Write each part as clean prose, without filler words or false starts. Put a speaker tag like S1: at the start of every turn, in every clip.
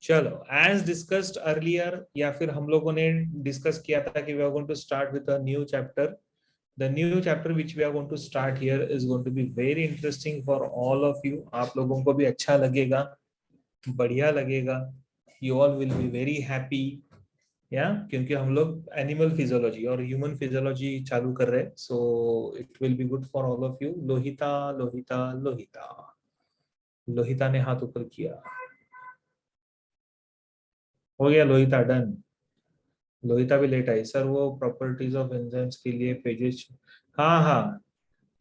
S1: चलो, as discussed earlier, या फिर हम लोगों ने डिस्कस किया था कि we are going to start with a new chapter. The new chapter which we are going to start here is going to be very interesting for all of you. आप लोगों को भी अच्छा लगेगा, बढ़िया लगेगा. You all will be very happy, या क्योंकि हम लोग एनिमल फिजियोलॉजी और ह्यूमन फिजियोलॉजी चालू कर रहे हैं. So it will be good for all of you. Lohita Lohita Lohita. Lohita ने हाथ ऊपर किया. हो गया लोहिता, डन. लोहिता भी लेट आई. सर वो प्रॉपर्टीज ऑफ एंजाइम्स के लिए पेजेस. हाँ हाँ,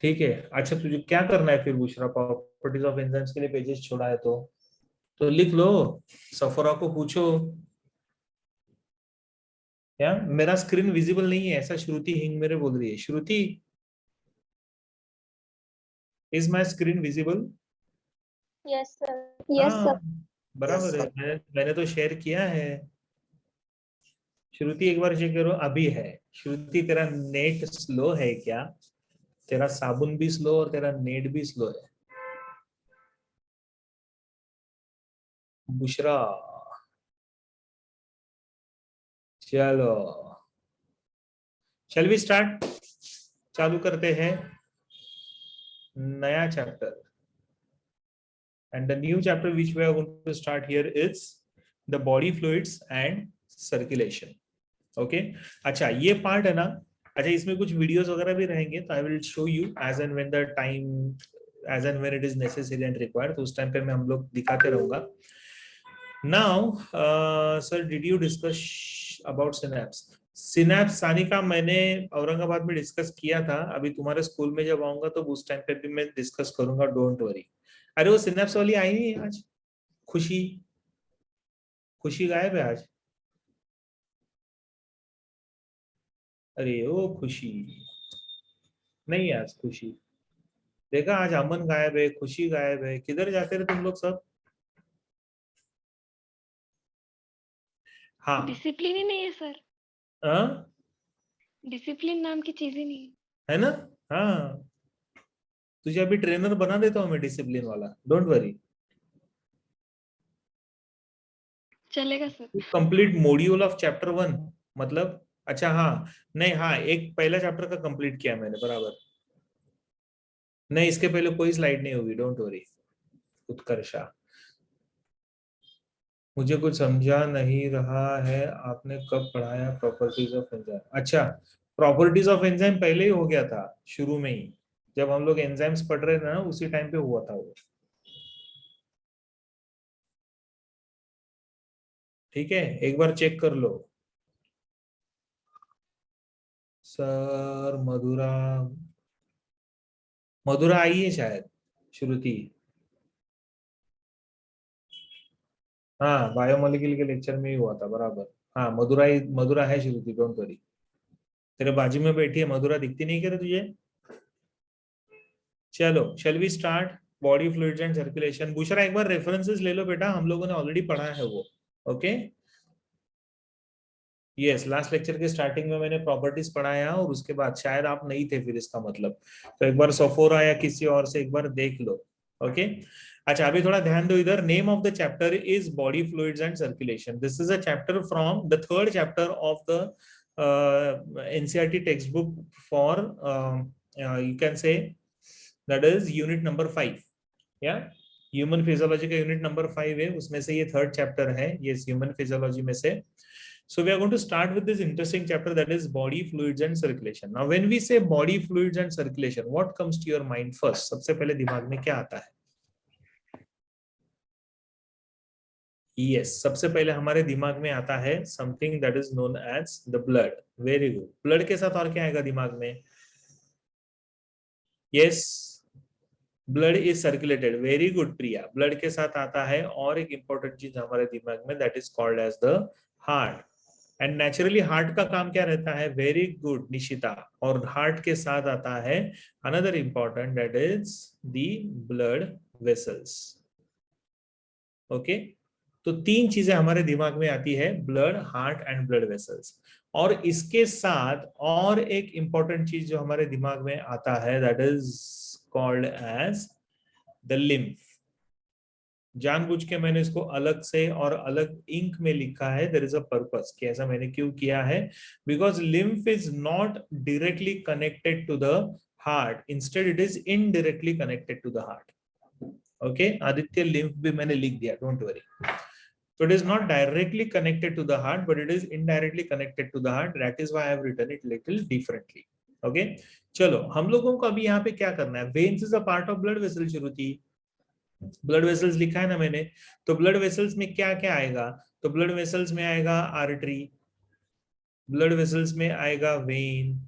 S1: ठीक है. अच्छा, तुझे क्या करना है फिर बुशरा? प्रॉपर्टीज ऑफ एंजाइम्स के लिए पेजेस छोड़ा है तो लिख लो. सफरा को पूछो. क्या मेरा स्क्रीन विजिबल नहीं है ऐसा श्रुति हिंग मेरे बोल रही है. Shruti, is my screen visible?
S2: Yes sir.
S1: हाँ, बराबर है. मैंने तो शेयर किया है. श्रुति एक बार चेक करो. अभी है. श्रुति, तेरा नेट स्लो है क्या? तेरा साबुन भी स्लो और तेरा नेट भी स्लो है. बुशरा, चलो शैल वी स्टार्ट. चालू करते हैं नया chapter. And the new chapter which we are going to start here is the body fluids and circulation. Okay. अच्छा, ये पार्ट है ना. अच्छा, इसमें कुछ वीडियोस वगैरह भी रहेंगे तो I will show you as and when the time, as and when it is necessary and required. तो उस टाइम पे मैं हम लोग दिखाते रहूंगा. Now sir, did you discuss about synapse? Synapse Sanika मैंने औरंगाबाद में डिस्कस किया था. अभी तुम्हारे स्कूल में जब आऊंगा तो उस टाइम पे भी मैं डिस्कस करूंगा, डोंट वरी. अरे वो सिनैप्स वाली आई नहीं आज. खुशी, खुशी गायब है आज. अरे ओ खुशी, नहीं आज खुशी. देखा, आज अमन गायब है, खुशी गायब है. किधर जाते रहे तुम लोग सब? हाँ.
S2: डिसिप्लिन ही नहीं है सर.
S1: हाँ?
S2: डिसिप्लिन नाम की चीज ही नहीं है.
S1: है ना. हाँ, तुझे अभी ट्रेनर बना देता हूँ मैं, डिसिप्लिन वाला. Don't worry.
S2: चलेगा sir.
S1: Complete module of chapter 1, मतलब. अच्छा हाँ, नहीं हाँ, एक पहला चैप्टर का कंप्लीट किया मैंने, बराबर. नहीं, इसके पहले कोई स्लाइड नहीं होगी, डोंट वरी. उत्कर्षा, मुझे कुछ समझा नहीं रहा है. आपने कब पढ़ाया प्रॉपर्टीज ऑफ एंजाइम? अच्छा, प्रॉपर्टीज ऑफ एंजाइम पहले ही हो गया था, शुरू में ही. जब हम लोग एंजाइम्स पढ़ रहे थे ना, उसी टाइम पे हुआ था वो. ठीक है, एक बार चेक कर लो. सर मधुरा, मधुरा आई है शायद. श्रुति, हाँ, बायोमोलिक्यूल के लेक्चर में ही हुआ था, बराबर. हाँ, मधुरा मधुरा है. श्रुति, डोंट वरी. तेरे बाजू में बैठी है मधुरा, दिखती नहीं क्या तुझे? चलो, shall we start. Body fluids and circulation. Bushra, एक बार रेफरेंसेस ले लो बेटा, हम लोगों ने ऑलरेडी पढ़ा है वो. ओके. यस, लास्ट लेक्चर के स्टार्टिंग में मैंने प्रॉपर्टीज पढ़ाया और उसके बाद शायद आप नहीं थे फिर, इसका मतलब. तो एक बार सोफोरा या किसी और से एक बार देख लो. ओके. अच्छा, अभी थोड़ा ध्यान दो इधर. Name of the chapter is body fluids and circulation. This is a chapter from the third chapter of the NCERT text book for, you can say, that is unit number 5. या human physiology का unit number 5 है, उसमें से ये third chapter है. ये human physiology में से. So we are going to start with this interesting chapter, that is body fluids and circulation. Now when we say body fluids and circulation, what comes to your mind first? सबसे पहले दिमाग में क्या आता है? Yes, सबसे पहले हमारे दिमाग में आता है something that is known as the blood. Very good. Blood के साथ और क्या आएगा दिमाग में? Yes, blood is circulated. Very good, Priya. Blood के साथ आता है और एक important चीज हमारे दिमाग में, that is called as the heart. And naturally heart का काम क्या रहता है? Very good Nishita. और हार्ट के साथ आता है another important, that is the blood vessels. Okay. तो तीन चीजें हमारे दिमाग में आती है, blood, heart and blood vessels. और इसके साथ और एक इंपॉर्टेंट चीज जो हमारे दिमाग में आता है, that is called as the lymph. जानबूझ के मैंने इसको अलग से और अलग इंक में लिखा है, देयर इज अ पर्पस कि ऐसा मैंने क्यों किया है, because lymph is not directly connected to the heart, instead it is indirectly connected to the heart. Okay, Aditya lymph भी मैंने लिख दिया, don't worry. So it is not directly connected to the heart, but it is indirectly connected to the heart. That is why I have written it little differently. Okay. चलो हम लोगों को अभी यहाँ पे क्या करना है. Veins is a part of blood vessels, Shruti. Blood vessels लिखा है ना मैंने, तो ब्लड वेसल्स में क्या क्या आएगा, तो ब्लड वेसल्स में आएगा आर्टरी, ब्लड वेसल्स में आएगा वेन,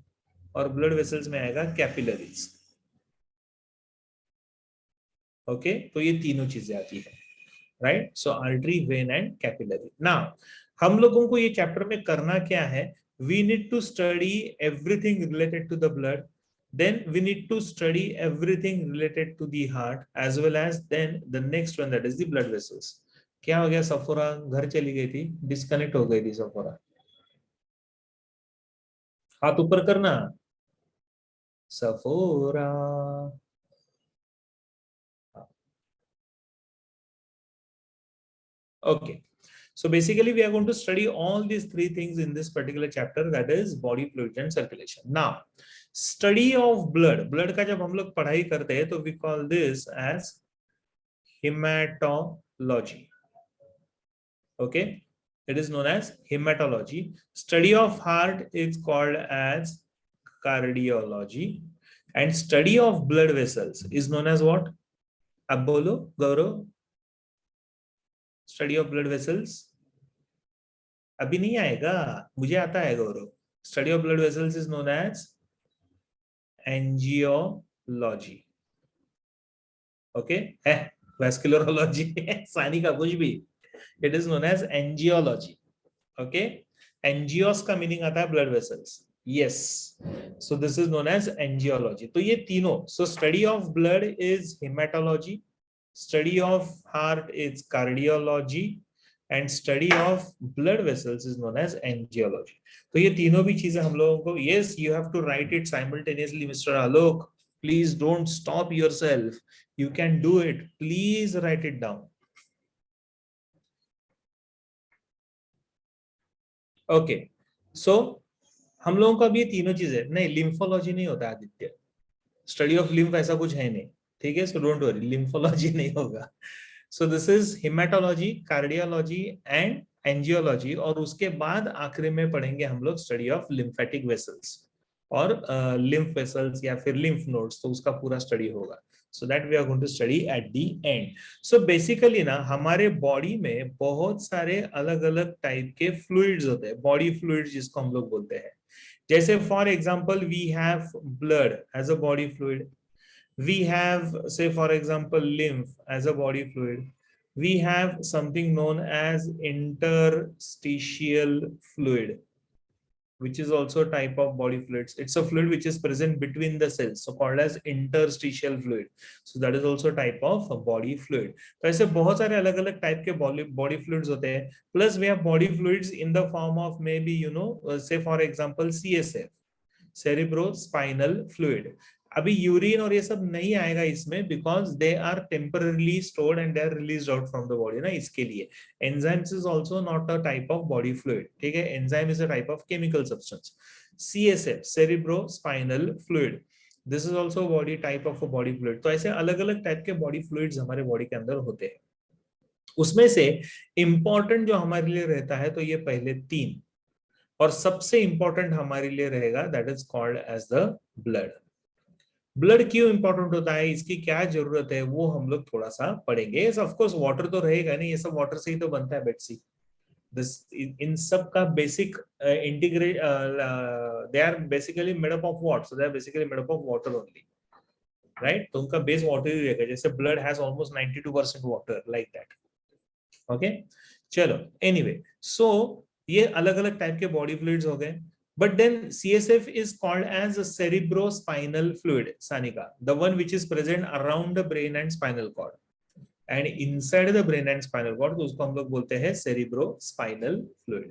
S1: और ब्लड वेसल्स में आएगा कैपिलरीज. ओके, तो ये तीनों चीजें आती है, right. So artery, vein and capillary. Now हम लोगों को ये चैप्टर में करना क्या है, we need to study everything related to the blood, then we need to study everything related to the heart as well as then the next one, that is the blood vessels. क्या हो गया, Sephora घर चली गई थी, disconnect हो गई थी सफोरा. हाथ ऊपर करना, Sephora. Okay, so basically we are going to study all these three things in this particular chapter, that is body fluids and circulation. Now study of blood का जब हम लोग पढ़ाई करते हैं तो we call this as hematology. Okay, it is known as hematology. Study of heart is called as cardiology, and study of blood vessels is known as what? अब बोलो Gaurav. Study of blood vessels अभी नहीं आएगा, मुझे आता है Gaurav. Study of blood vessels is known as angiology. Okay, है vascularology Sani का कुछ भी, it is known as angiology. Okay, angios का मीनिंग आता है blood vessels. Yes, so this is known as angiology. तो ये तीनों, so study of blood is haematology, study of heart is cardiology, and study of blood vessels is known as angiology. तो ये तीनों भी चीजें हम लोगों को, yes, you have to write it simultaneously, Mr. Alok. Please don't stop yourself. You can do it. Please write it down. Okay, so हम लोगों का भी ये तीनों चीजें, नहीं लिम्फोलॉजी नहीं होता आदित्य, स्टडी ऑफ लिम्फ ऐसा कुछ है नहीं, ठीक है. सो डोंट वरी, लिम्फोलॉजी नहीं होगा. So this is haematology, cardiology and angiology, और उसके बाद आखिरी में पढ़ेंगे हम लोग स्टडी ऑफ लिम्फेटिक वेसल्स और लिम्फ वेसल्स या फिर लिम्फ नोड्स, तो उसका पूरा स्टडी होगा. So that we are going to study at the end. So basically ना हमारे बॉडी में बहुत सारे अलग अलग टाइप के फ्लूइड्स होते हैं, बॉडी फ्लूइड्स जिसको हम लोग बोलते हैं. जैसे for example we have blood as a body fluid, we have, say for example, lymph as a body fluid, we have something known as interstitial fluid, which is also a type of body fluids. It's a fluid which is present between the cells, so called as interstitial fluid. So that is also a type of body fluid. तो ऐसे बहुत सारे अलग अलग type के body fluids होते हैं. Plus we have body fluids in the form of maybe, you know, say for example CSF, cerebrospinal fluid. अभी यूरिन और ये सब नहीं आएगा इसमें, because they are temporarily stored and they are released out from the body ना, इसके लिए. Enzymes is also not a type of body fluid, ठीक है. Enzyme is a type of chemical substance. CSF, cerebrospinal fluid, this is also body type of a body fluid. तो ऐसे अलग अलग type के बॉडी फ्लूइड्स हमारे body के अंदर होते हैं. उसमें से इंपॉर्टेंट जो हमारे लिए रहता है, तो ये पहले तीन, और सबसे इंपॉर्टेंट हमारे लिए रहेगा, that is called as the blood. Blood क्यों इंपॉर्टेंट होता है, इसकी क्या जरूरत है, वो हम लोग थोड़ा सा पढ़ेंगे. ऑफ कोर्स वाटर तो रहेगा नहीं, ये सब वाटर से ही तो बनता है बेटसी. दिस इन सब का basic integrate, they are basically made up of what, so they are basically made up of water only, right. तो उनका बेस वाटर ही रहेगा, जैसे blood has almost 92% water, like that. Okay, चलो एनीवे, सो ये अलग अलग टाइप के बॉडी फ्लूइड्स हो गए. But then CSF is called as a cerebrospinal fluid, Sanika, the one which is present around the brain and spinal cord, and inside the brain and spinal cord, तो उसको हम लोग बोलते हैं cerebrospinal fluid.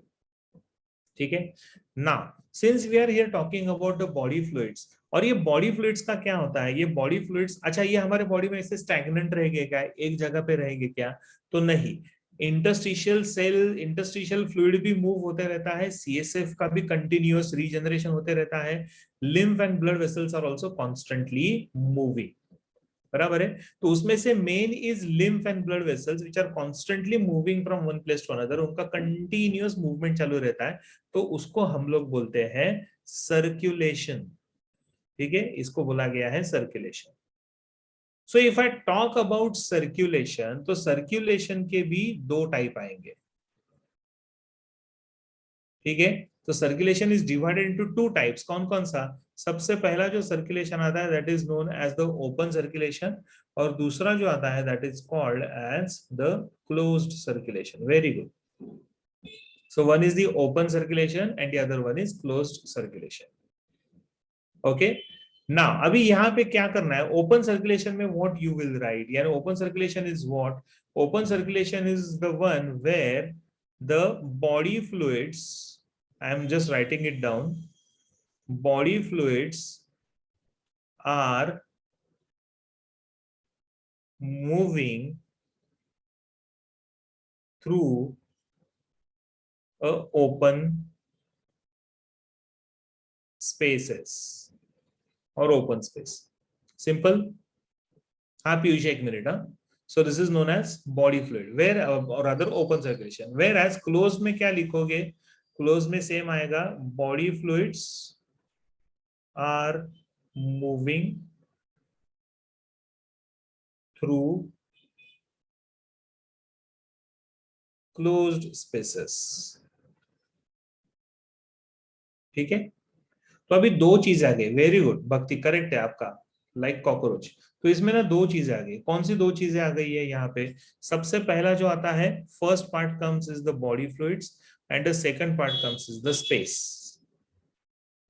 S1: ठीक है ना। Since we are here talking about the body fluids, और ये बॉडी फ्लूइड्स का क्या होता है, ये बॉडी फ्लूइड्स, अच्छा ये हमारे बॉडी में ऐसे स्टैग्नेंट रहेंगे क्या, एक जगह पे रहेंगे क्या, तो नहीं। इंटरस्टिशियल सेल, इंटरस्टिशियल फ्लूइड भी मूव होते रहता है, सीएसएफ का भी कंटिन्यूअस रीजनरेशन होते रहता है, lymph and blood vessels are also constantly moving, बराबर है। तो उसमें से main is lymph and blood vessels which are constantly moving from one place to another, उनका कंटिन्यूअस मूवमेंट चालू रहता है, तो उसको हम लोग बोलते हैं सर्कुलेशन। ठीक है, इसको बोला गया है circulation. So if I talk about circulation, तो सर्कुलेशन के भी दो टाइप आएंगे। ठीक है, तो circulation is divided into two types. कौन कौन सा, सबसे पहला जो सर्कुलेशन आता है that is known as the open circulation, और दूसरा जो आता है that is called as the closed circulation. Very good. So one is the open circulation and the other one is closed circulation. Okay ना, अभी यहाँ पे क्या करना है, ओपन सर्कुलेशन में व्हाट यू विल राइट, यानी open circulation is what, open circulation is the one where the body fluids, I am just writing it down. Body fluids are moving through a open spaces or open space. Simple. हाँ पीयूष एक minute, हाँ. So this is known as body fluid, where or other open circulation. Whereas closed में क्या लिखोगे, closed में same आएगा, body fluids are moving through closed spaces. ठीक है, तो अभी दो चीज आ गई। वेरी गुड भक्ति, करेक्ट है आपका, लाइक कॉकरोच। तो इसमें ना दो चीजें आ गई। कौन सी दो चीजें आ गई है यहाँ पे, सबसे पहला जो आता है, first part comes is the body fluids and the second part comes is the space.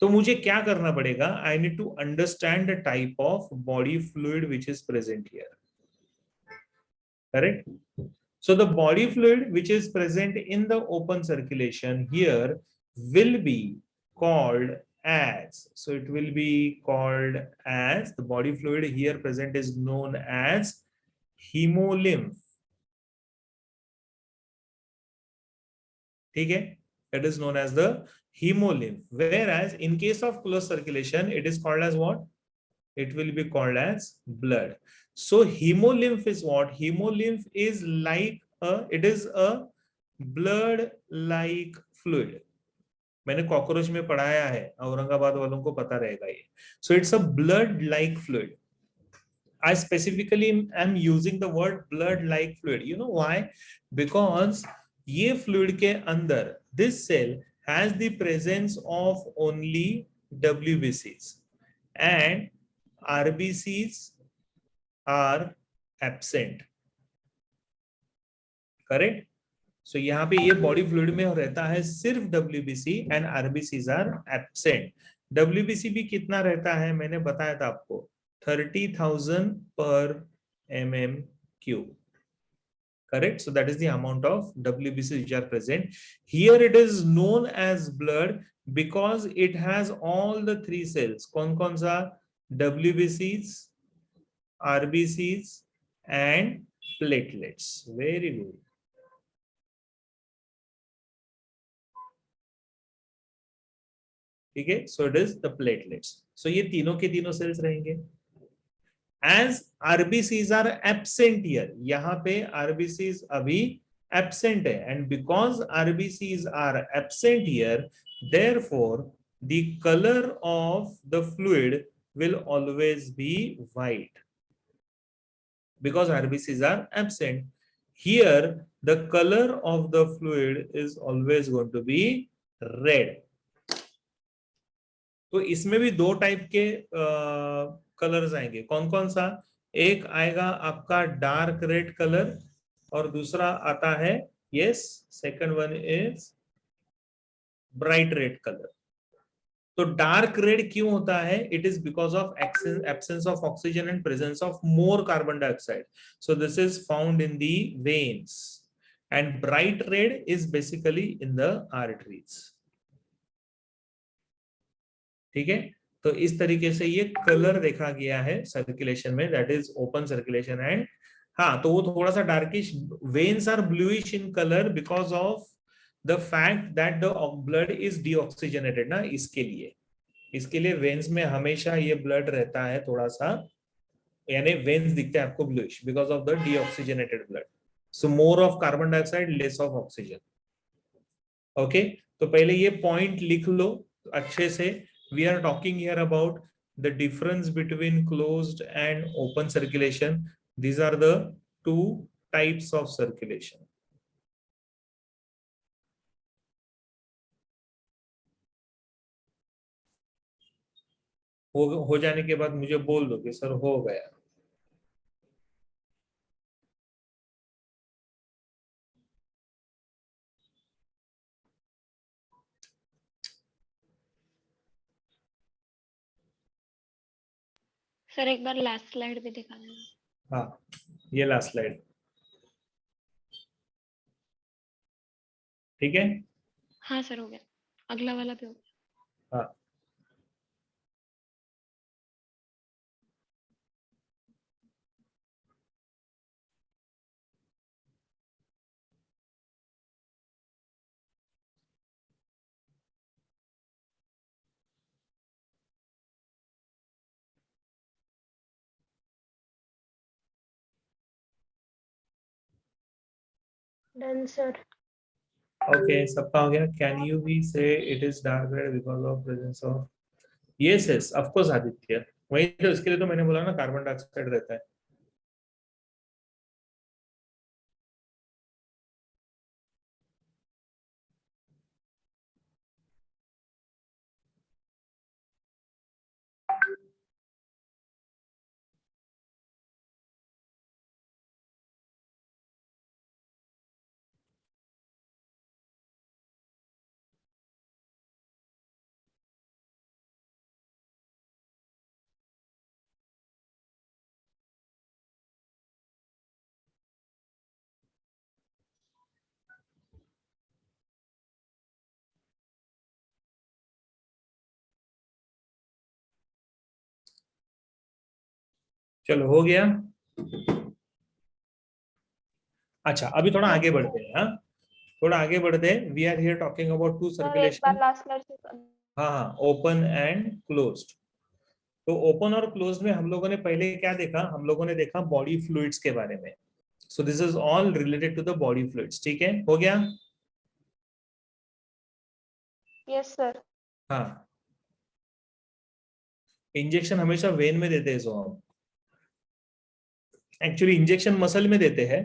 S1: तो मुझे क्या करना पड़ेगा, I need to understand the type of body fluid which is present here, correct. So the body fluid which is present in the open circulation here will be called as, so it will be called as, the body fluid here present is known as hemolymph. ठीक है, it is known as the hemolymph, whereas in case of closed circulation it is called as what, it will be called as blood. So hemolymph is what, hemolymph is like it is a blood like fluid. मैंने cockroach में पढ़ाया है, औरंगाबाद वालों को पता रहेगा ये। So it's a blood like fluid. I specifically am using the word blood like fluid. You know why? Because ये fluid के अंदर this cell has the presence of only WBCs and RBCs are absent. Correct? So यहाँ पे ये body fluid में रहता है सिर्फ WBC and RBCs are absent. WBC भी कितना रहता है, मैंने बताया था आपको, 30,000 per mm³. Correct? So that is the amount of WBC which are present. Here it is known as blood because it has all the three cells. कौन कौन सा, WBCs, RBCs and platelets. Very good. ठीक है, so it is the platelets. So ये तीनों के तीनों cells रहेंगे। As RBCs are absent here, यहाँ पे आरबीसीज अभी एब्सेंट है, and because RBCs are absent here, therefore the colour of the fluid will always be white because RBCs are absent. Here the color of the fluid is always going to be red. तो इसमें भी दो type के colours आएंगे। कौन कौन सा, एक आएगा आपका डार्क रेड कलर और दूसरा आता है, yes, second one is bright red colour. तो डार्क रेड क्यों होता है, it is because of absence of oxygen and presence of more carbon dioxide. So this is found in the veins, and bright red is basically in the arteries. ठीक है, तो इस तरीके से ये कलर देखा गया है सर्कुलेशन में, that is open circulation. And हाँ, तो वो थोड़ा सा darkish, veins are bluish in colour because of the fact that the blood is deoxygenated ना, इसके लिए वेन्स में हमेशा ये ब्लड रहता है थोड़ा सा, यानी वेन्स दिखते हैं आपको bluish because of the deoxygenated blood. So more of carbon dioxide, less of oxygen. Okay, तो पहले ये पॉइंट लिख लो अच्छे से। We are talking here about the difference between closed and open circulation. These are the two types of circulation. हो जाने के बाद मुझे बोल दो कि सर हो गया।
S2: सर एक बार लास्ट स्लाइड भी दिखा देना।
S1: हाँ, ये लास्ट स्लाइड, ठीक है।
S2: हाँ सर, हो गया। अगला वाला भी हो गया।
S1: हाँ,
S2: डन सर।
S1: ओके, सबका हो गया। कैन यू बी से it is dark red because of presence of, yes yes of course Aditya, वही तो, इसके लिए तो मैंने बोला ना कार्बन डाइऑक्साइड रहता है। चलो हो गया। अच्छा, अभी थोड़ा आगे बढ़ते हैं। हाँ, थोड़ा आगे बढ़ते हैं। We are here talking about two
S2: sir एक बार
S1: सर्कुलेशन।
S2: लास्ट स्लाइड से
S1: हाँ हाँ, ओपन एंड क्लोज्ड। तो ओपन और क्लोज्ड में हम लोगों ने पहले क्या देखा, हम लोगों ने देखा बॉडी फ्लूइड्स के बारे में। So this is all related to the body fluids, ठीक है, हो गया।
S2: Yes sir.
S1: हाँ, इंजेक्शन हमेशा वेन में देते हैं, सो हम एक्चुअली इंजेक्शन मसल में देते हैं,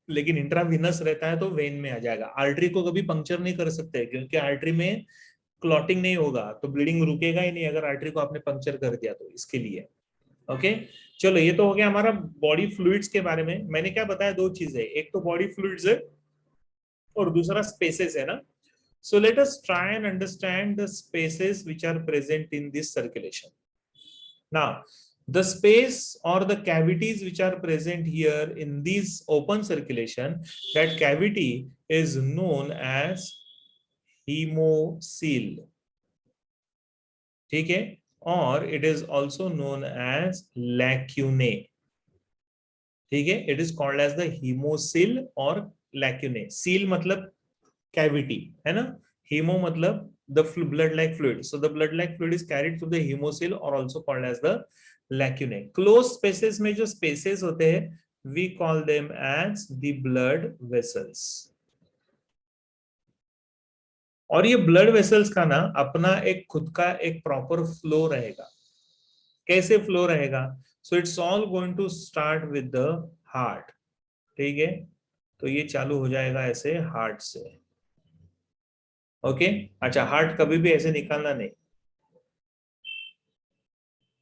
S1: लेकिन इंट्रावीनस रहता है तो वेन में आ जाएगा। आर्टरी को कभी पंक्चर नहीं कर सकते, क्योंकि आर्टरी में क्लॉटिंग नहीं होगा, तो ब्लीडिंग रुकेगा ही नहीं अगर आर्टरी को आपने पंक्चर कर दिया तो, इसके लिए। ओके, चलो ये तो हो गया हमारा बॉडी फ्लूइड्स के बारे में। मैंने क्या बताया, दो चीजें, एक तो बॉडी फ्लूइड्स है और दूसरा स्पेसेस है ना। So let us try and understand the spaces which are present in this circulation. Now the space or the cavities which are present here in this open circulation, that cavity is known as hemocoel, ठीक है, और it is also known as lacunae, ठीक है, it is called as the hemocoel और lacunae। seal मतलब cavity है ना, hemo मतलब the blood like fluid, so the blood like fluid is carried through the hemocoel or also called as the lacunae। closed spaces में जो spaces होते हैं we call them as the blood vessels। और ये blood vessels का ना अपना एक खुद का एक proper flow रहेगा। कैसे फ्लो रहेगा, so it's all going to start with the heart, ठीक है, तो ये चालू हो जाएगा ऐसे हार्ट से। ओके, अच्छा, हार्ट कभी भी ऐसे निकालना नहीं,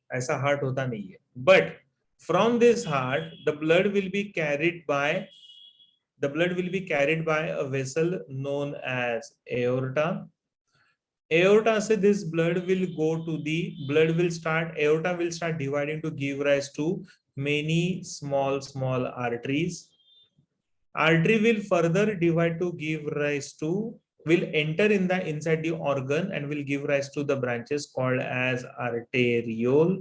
S1: ऐसा हार्ट होता नहीं है, but from this heart the blood will be carried by, the blood will be carried by a vessel known as aorta। aorta से this blood will go to the, blood will start, aorta will start dividing to give rise to many small arteries। artery will further divide to give rise to will enter in the inside the organ and will give rise to the branches called as arteriole.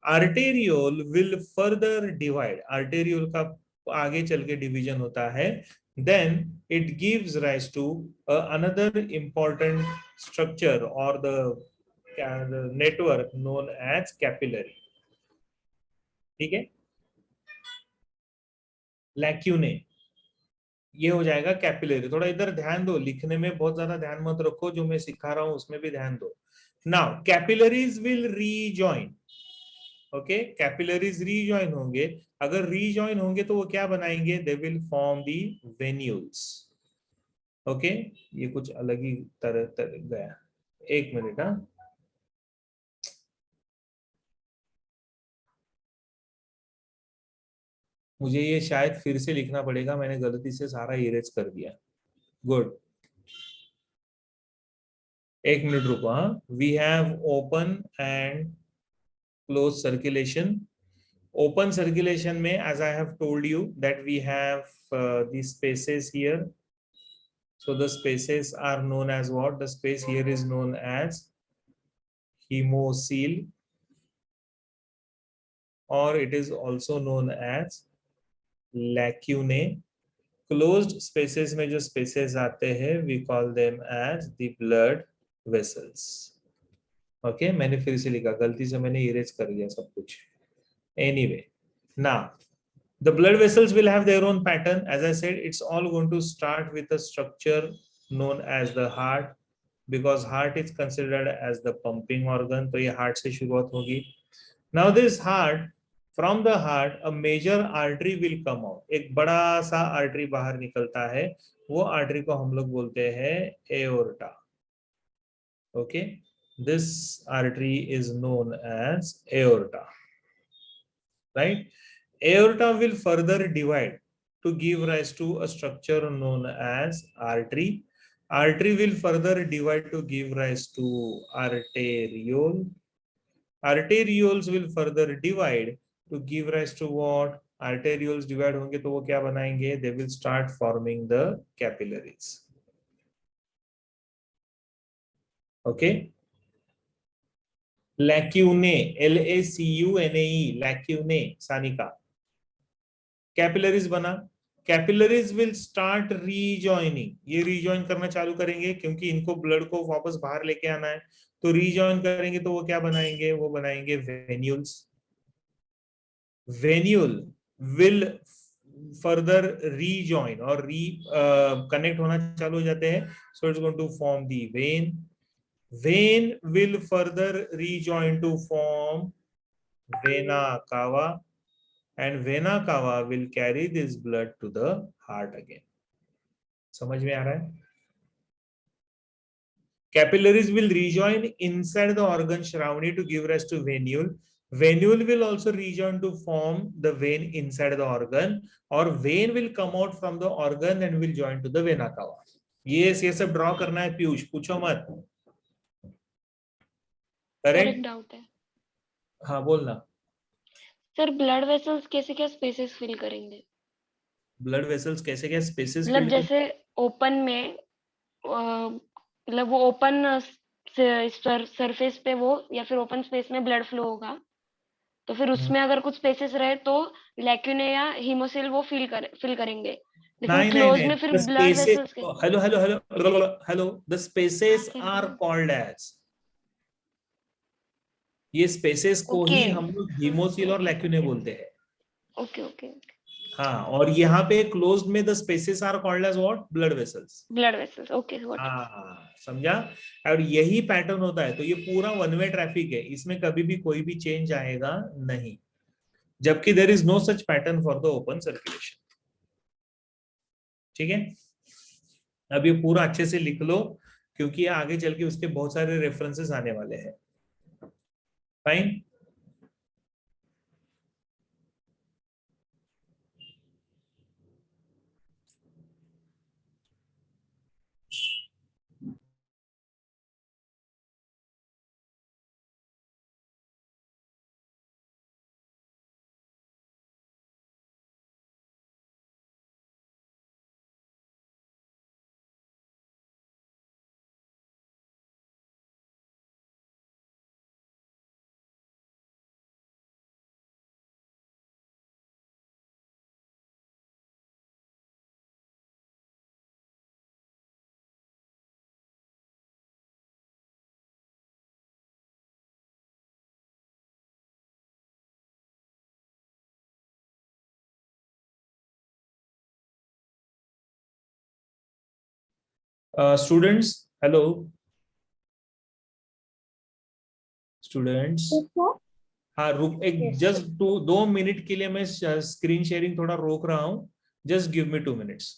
S1: Arteriole will further divide. Arteriole का आगे चल के division होता है. Then it gives rise to another important structure or the network known as capillary. ठीक है. लैक्यूने ये हो जाएगा कैपिलरी. थोड़ा इधर ध्यान दो, लिखने में बहुत ज्यादा ध्यान मत रखो, जो मैं सिखा रहा हूं उसमें भी ध्यान दो. Now capillaries will rejoin. Okay, capillaries rejoin होंगे. अगर रीजॉइन होंगे तो वो क्या बनाएंगे? They will form the venules. Okay, ये कुछ अलग ही तरह गया. एक मिनट. हाँ, मुझे ये शायद फिर से लिखना पड़ेगा, मैंने गलती से सारा इरेज कर दिया. गुड, एक मिनट रुको. हाँ, we have open and close circulation. Open circulation में, as I have told you, that we have these spaces here. So the spaces are known as what? The space here is known as hemocoel, or it is also known as lacunae. Closed spaces में जो spaces आते हैं, we call them as the blood vessels. Okay, मैंने फिर से लिखा, गलती से मैंने erase कर दिया सब कुछ. Anyway, now the blood vessels will have their own pattern. As I said, it's all going to start with a structure known as the heart, because heart is considered as the pumping organ. तो ये heart से शुरुआत होगी. Now this heart, from the heart, a major artery will come out. एक बड़ा सा artery बाहर निकलता है. वो artery को हम लोग बोलते हैं aorta. Okay, this artery is known as aorta, right? Aorta will further divide to give rise to a structure known as artery. Artery will further divide to give rise to arteriole. Arterioles will further divide to give rise to what? Arterioles divide होंगे तो वो क्या बनाएंगे? They will start forming the capillaries. Okay. Lacunae, Lacunae, lacunae, Sanika. Capillaries बना. Capillaries will start rejoining. ये rejoin करना चालू करेंगे क्योंकि इनको ब्लड को वापस बाहर लेके आना है. तो रीजॉइन करेंगे तो वो क्या बनाएंगे? वो बनाएंगे venules. Venule will further rejoin और कनेक्ट होना चालू हो जाते हैं. So it's going to form the vein. Vein will further rejoin to form vena cava. And vena cava will carry this blood to the heart again. समझ में आ रहा है? Capillaries will rejoin inside the organ Shravani to give rise to venule. Venule will also rejoin to form the vein inside the organ, or vein will come out from the organ and will join to the vena cava. ये सब draw करना है पीयूष, पूछो मत.
S2: Correct doubt है.
S1: हाँ बोलना.
S2: Sir blood vessels कैसे क्या स्पेसेस फिल करेंगे?
S1: ब्लड वेसल्स कैसे क्या स्पेसेस
S2: मतलब
S1: फिल?
S2: जैसे ओपन में मतलब वो ओपन सरफेस पे वो या फिर ओपन स्पेस में ब्लड फ्लो होगा, तो फिर उसमें अगर कुछ स्पेसेस रहे तो लैक्यूने या हीमोसिल वो फिल करेंगे. लेकिन
S1: नहीं
S2: क्लोज
S1: नहीं,
S2: में फिर
S1: the
S2: ब्लड
S1: spaces,
S2: वेसल्स के.
S1: hello, the spaces
S2: हाँ,
S1: are
S2: सर.
S1: called as. ये स्पेसेस को
S2: ओके
S1: ही हम लोग हीमोसिल और लैक्यूने बोलते हैं.
S2: Okay okay.
S1: हाँ, और यहाँ पे क्लोज्ड में the spaces are called as what? Blood vessels.
S2: Blood vessels. Okay.
S1: हाँ, समझा. और यही पैटर्न होता है. तो ये पूरा वन वे ट्रैफिक है, इसमें कभी भी कोई भी चेंज आएगा नहीं, जबकि there is no such pattern for the open circulation. ठीक है, अब ये पूरा अच्छे से लिख लो, क्योंकि आगे चल के उसके बहुत सारे रेफरेंसेस आने वाले हैं. फाइन. Students, hello students. हाँ, रुक एक
S3: Yes, sir.
S1: जस्ट 2 मिनट के लिए मैं स्क्रीन शेयरिंग थोड़ा रोक रहा हूँ। Just give me 2 minutes.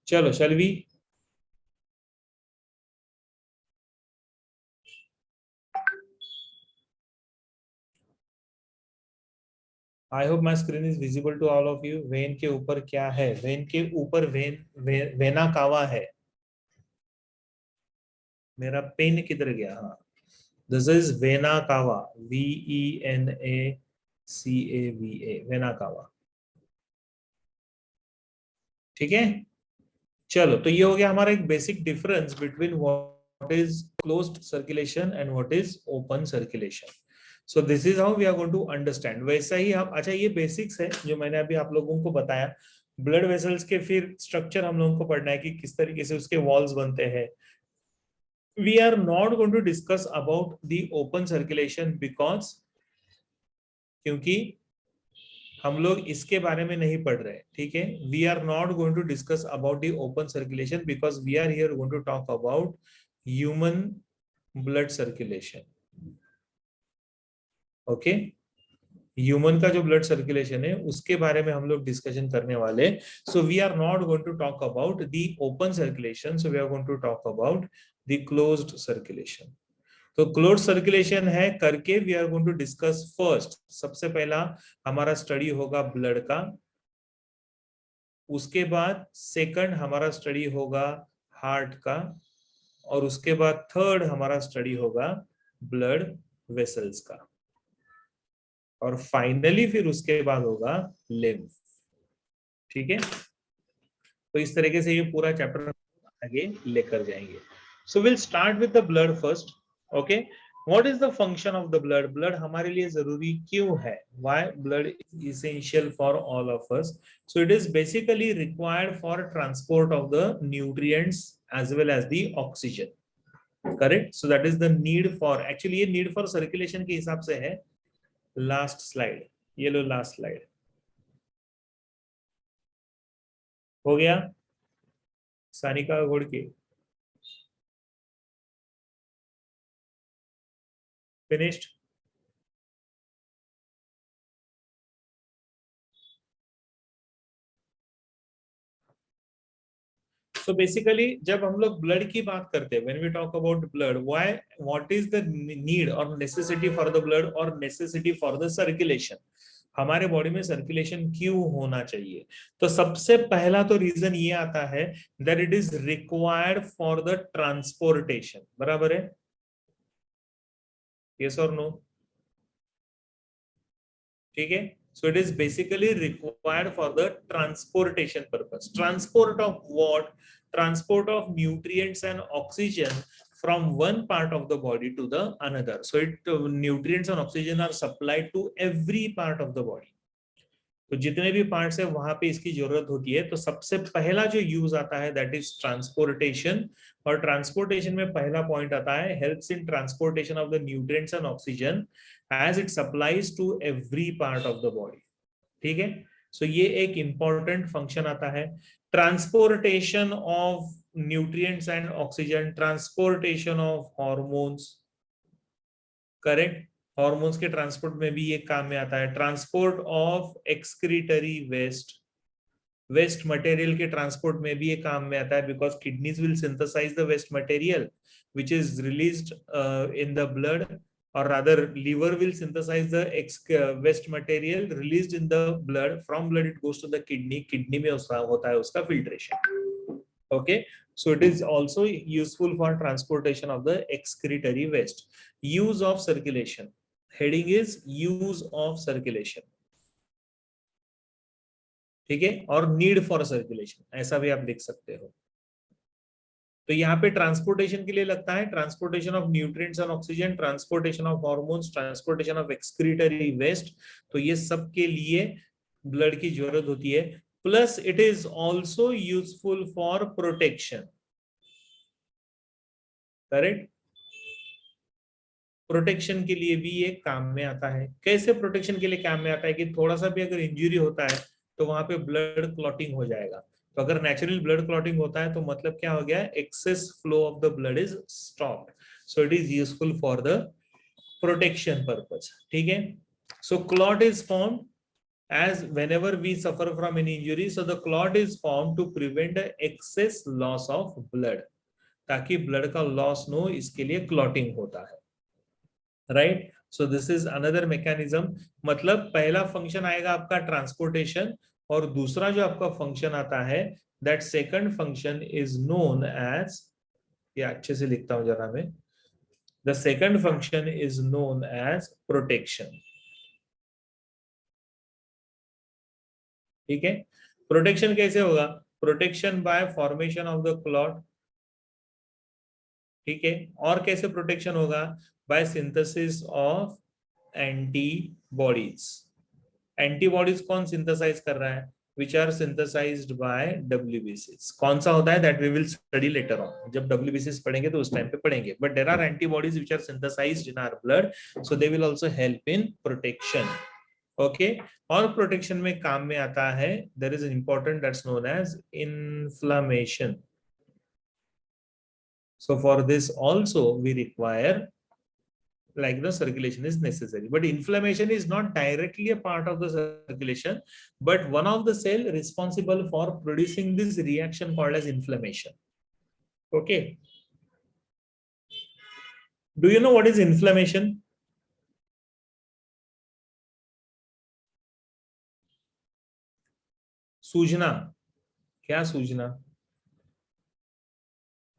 S1: चलो shall we. I hope my screen is visible to all of you. Vein के ऊपर क्या है? वेन के ऊपर वेना कावा है। मेरा पेन किधर गया? हाँ, this is vena cava. VENACAVA, vena cava. ठीक है, चलो तो ये हो गया हमारा एक basic difference between what is closed circulation and what is open circulation. So this is how we are going to understand. वैसा ही हम, अच्छा ये बेसिक्स है जो मैंने अभी आप लोगों को बताया। ब्लड वेसल्स के फिर स्ट्रक्चर हम लोगों को पढ़ना है कि किस तरीके से उसके वॉल्स बनते हैं। We are not going to discuss about the open circulation because, क्योंकि हम लोग इसके बारे में नहीं पढ़ रहे। ठीक है, we are not going to discuss about the open circulation because we are here going to talk about human blood circulation. Okay, human का जो ब्लड सर्कुलेशन है उसके बारे में हम लोग डिस्कशन करने वाले। So we are not going to talk about the open circulation, so we are going to talk about the closed circulation. तो क्लोज सर्कुलेशन है करके we are going to discuss first. सबसे पहला हमारा स्टडी होगा blood का, उसके बाद सेकंड हमारा स्टडी होगा हार्ट का, और उसके बाद थर्ड हमारा स्टडी होगा ब्लड वेसल्स का, और फाइनली फिर उसके बाद होगा लिम्फ। ठीक है, तो इस तरीके से ये पूरा चैप्टर आगे लेकर जाएंगे। So we'll start with the blood first. Okay, what is the function of the blood? Blood हमारे लिए जरूरी क्यों है? Why blood is essential for all of us? So it is basically required for transport of the nutrients as well as the oxygen. Correct? So that is the need for, actually ये need for circulation के हिसाब से है. Last slide, ये लो last slide. हो गया Sanika घोड़के? Finished? So basically जब हम लोग ब्लड की बात करते हैं, when we talk about blood, why, what is the need or necessity for the blood or necessity for the circulation? हमारे बॉडी में सर्कुलेशन क्यों होना चाहिए? तो सबसे पहला तो रीजन ये आता है that it is required for the transportation. बराबर है? Yes or no? ठीक है? So it is basically required for the transportation purpose. Transport of what? Transport of nutrients and oxygen from one part of the body to the another. So it nutrients and oxygen are supplied to every part of the body. तो जितने भी parts है वहां पे इसकी जरूरत होती है. तो सबसे पहला जो यूज आता है दैट इज ट्रांसपोर्टेशन. और ट्रांसपोर्टेशन में पहला पॉइंट आता है helps in transportation of the nutrients and oxygen as it supplies to every part of the body. ठीक है? सो ये एक इंपॉर्टेंट फंक्शन आता है. Transportation of nutrients and oxygen, transportation of hormones. Correct? Hormones के transport में भी ये काम में आता है. Transport of excretory waste, waste material के ट्रांसपोर्ट में भी ये काम में आता है because kidneys will synthesize the waste material which is released in the blood, or rather liver will synthesize the waste material released in the blood. From blood it goes to the kidney. Kidney में होता है उसका filtration. Okay, so it is also useful for transportation of the excretory waste. Use of circulation, heading is use of circulation. ठीक है? और need for circulation ऐसा भी आप लिख सकते हो. तो यहाँ पे ट्रांसपोर्टेशन के लिए लगता है transportation of nutrients and oxygen, transportation of hormones, transportation of excretory waste. तो ये सब के लिए ब्लड की जरूरत होती है. Plus it is also useful for protection. Correct? Protection के लिए भी ये काम में आता है. कैसे प्रोटेक्शन के लिए काम में आता है कि थोड़ा सा भी अगर इंजरी होता है तो वहां पे ब्लड क्लॉटिंग हो जाएगा. तो अगर नेचुरल ब्लड क्लॉटिंग होता है तो मतलब क्या हो गया? Excess flow of the blood is stopped. So it is useful for the protection purpose. ठीक है? So clot is form as whenever we suffer from any injury, so the clot is formed to prevent the excess loss of blood. ताकि blood का loss no, इसके लिए clotting होता है. Right? So this is another mechanism. मतलब पहला function आएगा आपका ट्रांसपोर्टेशन, और दूसरा जो आपका फंक्शन आता है that second function is known as, ये अच्छे से लिखता हूं जरा मैं, the second function is known as protection. ठीक है? प्रोटेक्शन कैसे होगा? Protection by formation of the clot. ठीक है? और कैसे प्रोटेक्शन होगा? By synthesis of antibodies. Antibodies कौन सिंथेसाइज कर रहा है? which are synthesized by WBCs. कौन सा होता है? that we will study later on. जब WBCs पढ़ेंगे तो उस टाइम पे पढ़ेंगे. but there are antibodies which are synthesized in our blood, so they will also help in protection. okay, और प्रोटेक्शन में काम में आता है there is an important that's known as inflammation. so for this also we require, like the circulation is necessary, but inflammation is not directly a part of the circulation, but one of the cell responsible for producing this reaction called as inflammation. okay, do you know what is inflammation? सूजना. क्या सूजना?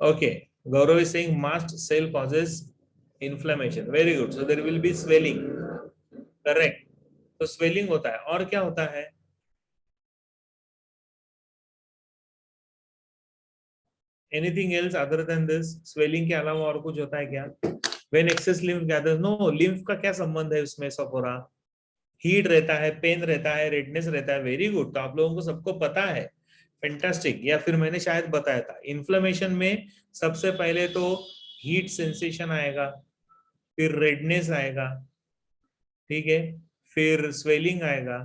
S1: okay, Gaurav is saying mast cell causes inflammation. very good. so there will be swelling. correct? तो swelling होता है. और क्या होता है? Anything else other than this? Swelling के अलावा और कुछ होता है क्या? When excess lymph gather, no, lymph का क्या संबंध है उसमें सफोरा? हीट रहता है, पेन रहता है, रेडनेस रहता है, वेरी गुड, तो आप लोगों को सबको पता है, फैंटास्टिक। या फिर मैंने शायद बताया था, इन्फ्लेमेशन में सबसे पहले तो हीट सेंसेशन आएगा, फिर रेडनेस आएगा, ठीक है, फिर स्वेलिंग आएगा,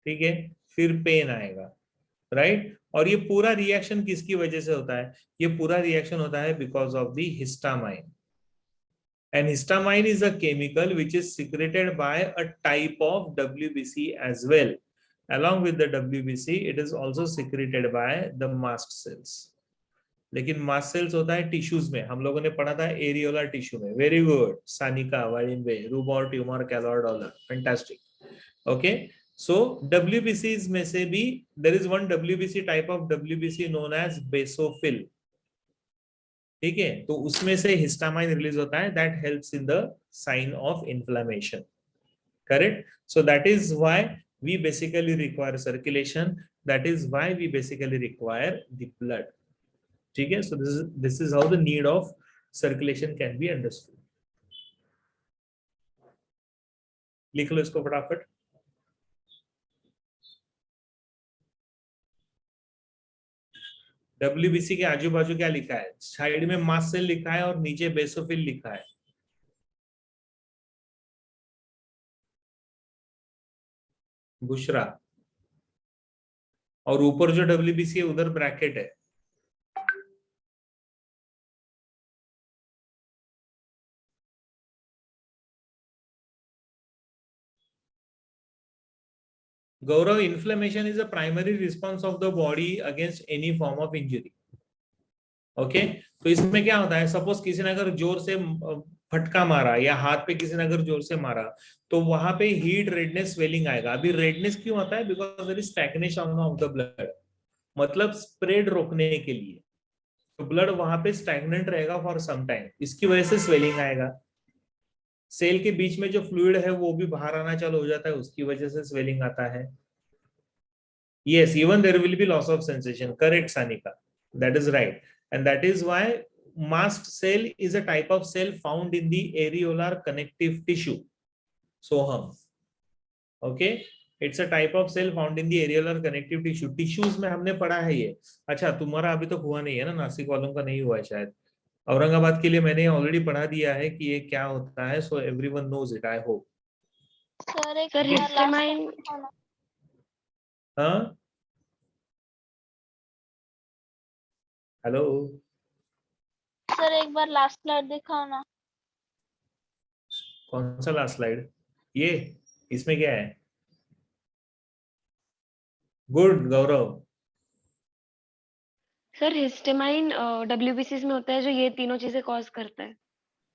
S1: ठीक है, फिर पेन आएगा, राइट? और ये पूरा रिएक्शन किसकी वजह से होता है? ये पूरा रिएक्शन होता है because of the histamine. And histamine is a chemical which is secreted by a type of WBC as well. Along with the WBC, it is also secreted by the mast cells. लेकिन mast cells होता है tissues में, हम लोगों ने पढ़ा था areolar tissue में। वेरी गुड सानिका, वाइलिनबे, rubor, tumour, calor, dolor, fantastic. Okay, so WBCs में से भी there is one WBC type of WBC known as basophil, ठीक है, तो उसमें से हिस्टामाइन रिलीज होता है, that helps in the sign of inflammation, correct? So that is why we basically require circulation, that is why we basically require the blood, ठीक है? So this is how the need of circulation can be understood. लिख लो इसको फटाफट। WBC के आजू बाजू क्या लिखा है? साइड में मास्ट सेल लिखा है और नीचे बेसोफिल लिखा है। बुशरा, और ऊपर जो WBC है उधर ब्रैकेट है। Gaurav, inflammation is a primary response of the body against any form of injury. Okay, तो इसमें क्या होता है, सपोज किसी ने अगर जोर से फटका मारा या हाथ पे किसी ने अगर जोर से मारा, तो वहां पे हीट, रेडनेस, स्वेलिंग आएगा। अभी रेडनेस क्यों आता है? Because there is stagnation of the blood, मतलब स्प्रेड रोकने के लिए, तो ब्लड वहां पे स्टैग्नेंट रहेगा फॉर सम टाइम, इसकी वजह से स्वेलिंग आएगा। सेल के बीच में जो फ्लूइड है वो भी बाहर आना चालू हो जाता है, उसकी वजह से स्वेलिंग आता है। Yes, even there will be loss of sensation. Correct, Sanika. That is right. And that is why mast cell is a type of cell found in the areolar connective tissue. Soham. Okay. It's a type of cell found in the areolar connective tissue. Tissues में हमने पढ़ा है ये। अच्छा, तुम्हारा अभी तक हुआ नहीं है ना, नासिक वालों का नहीं हुआ है शायद। औरंगाबाद के लिए मैंने ऑलरेडी पढ़ा दिया है कि ये क्या होता है, so everyone knows it, I hope.
S2: Sir histamine,
S1: हाँ, हेलो
S3: सर एक बार लास्ट स्लाइड दिखाओ ना।
S1: कौन सा लास्ट स्लाइड? ये, इसमें क्या है? गुड गौरव।
S2: सर हिस्टामाइन WBCs में होता है जो ये तीनों चीजें कॉज करता है।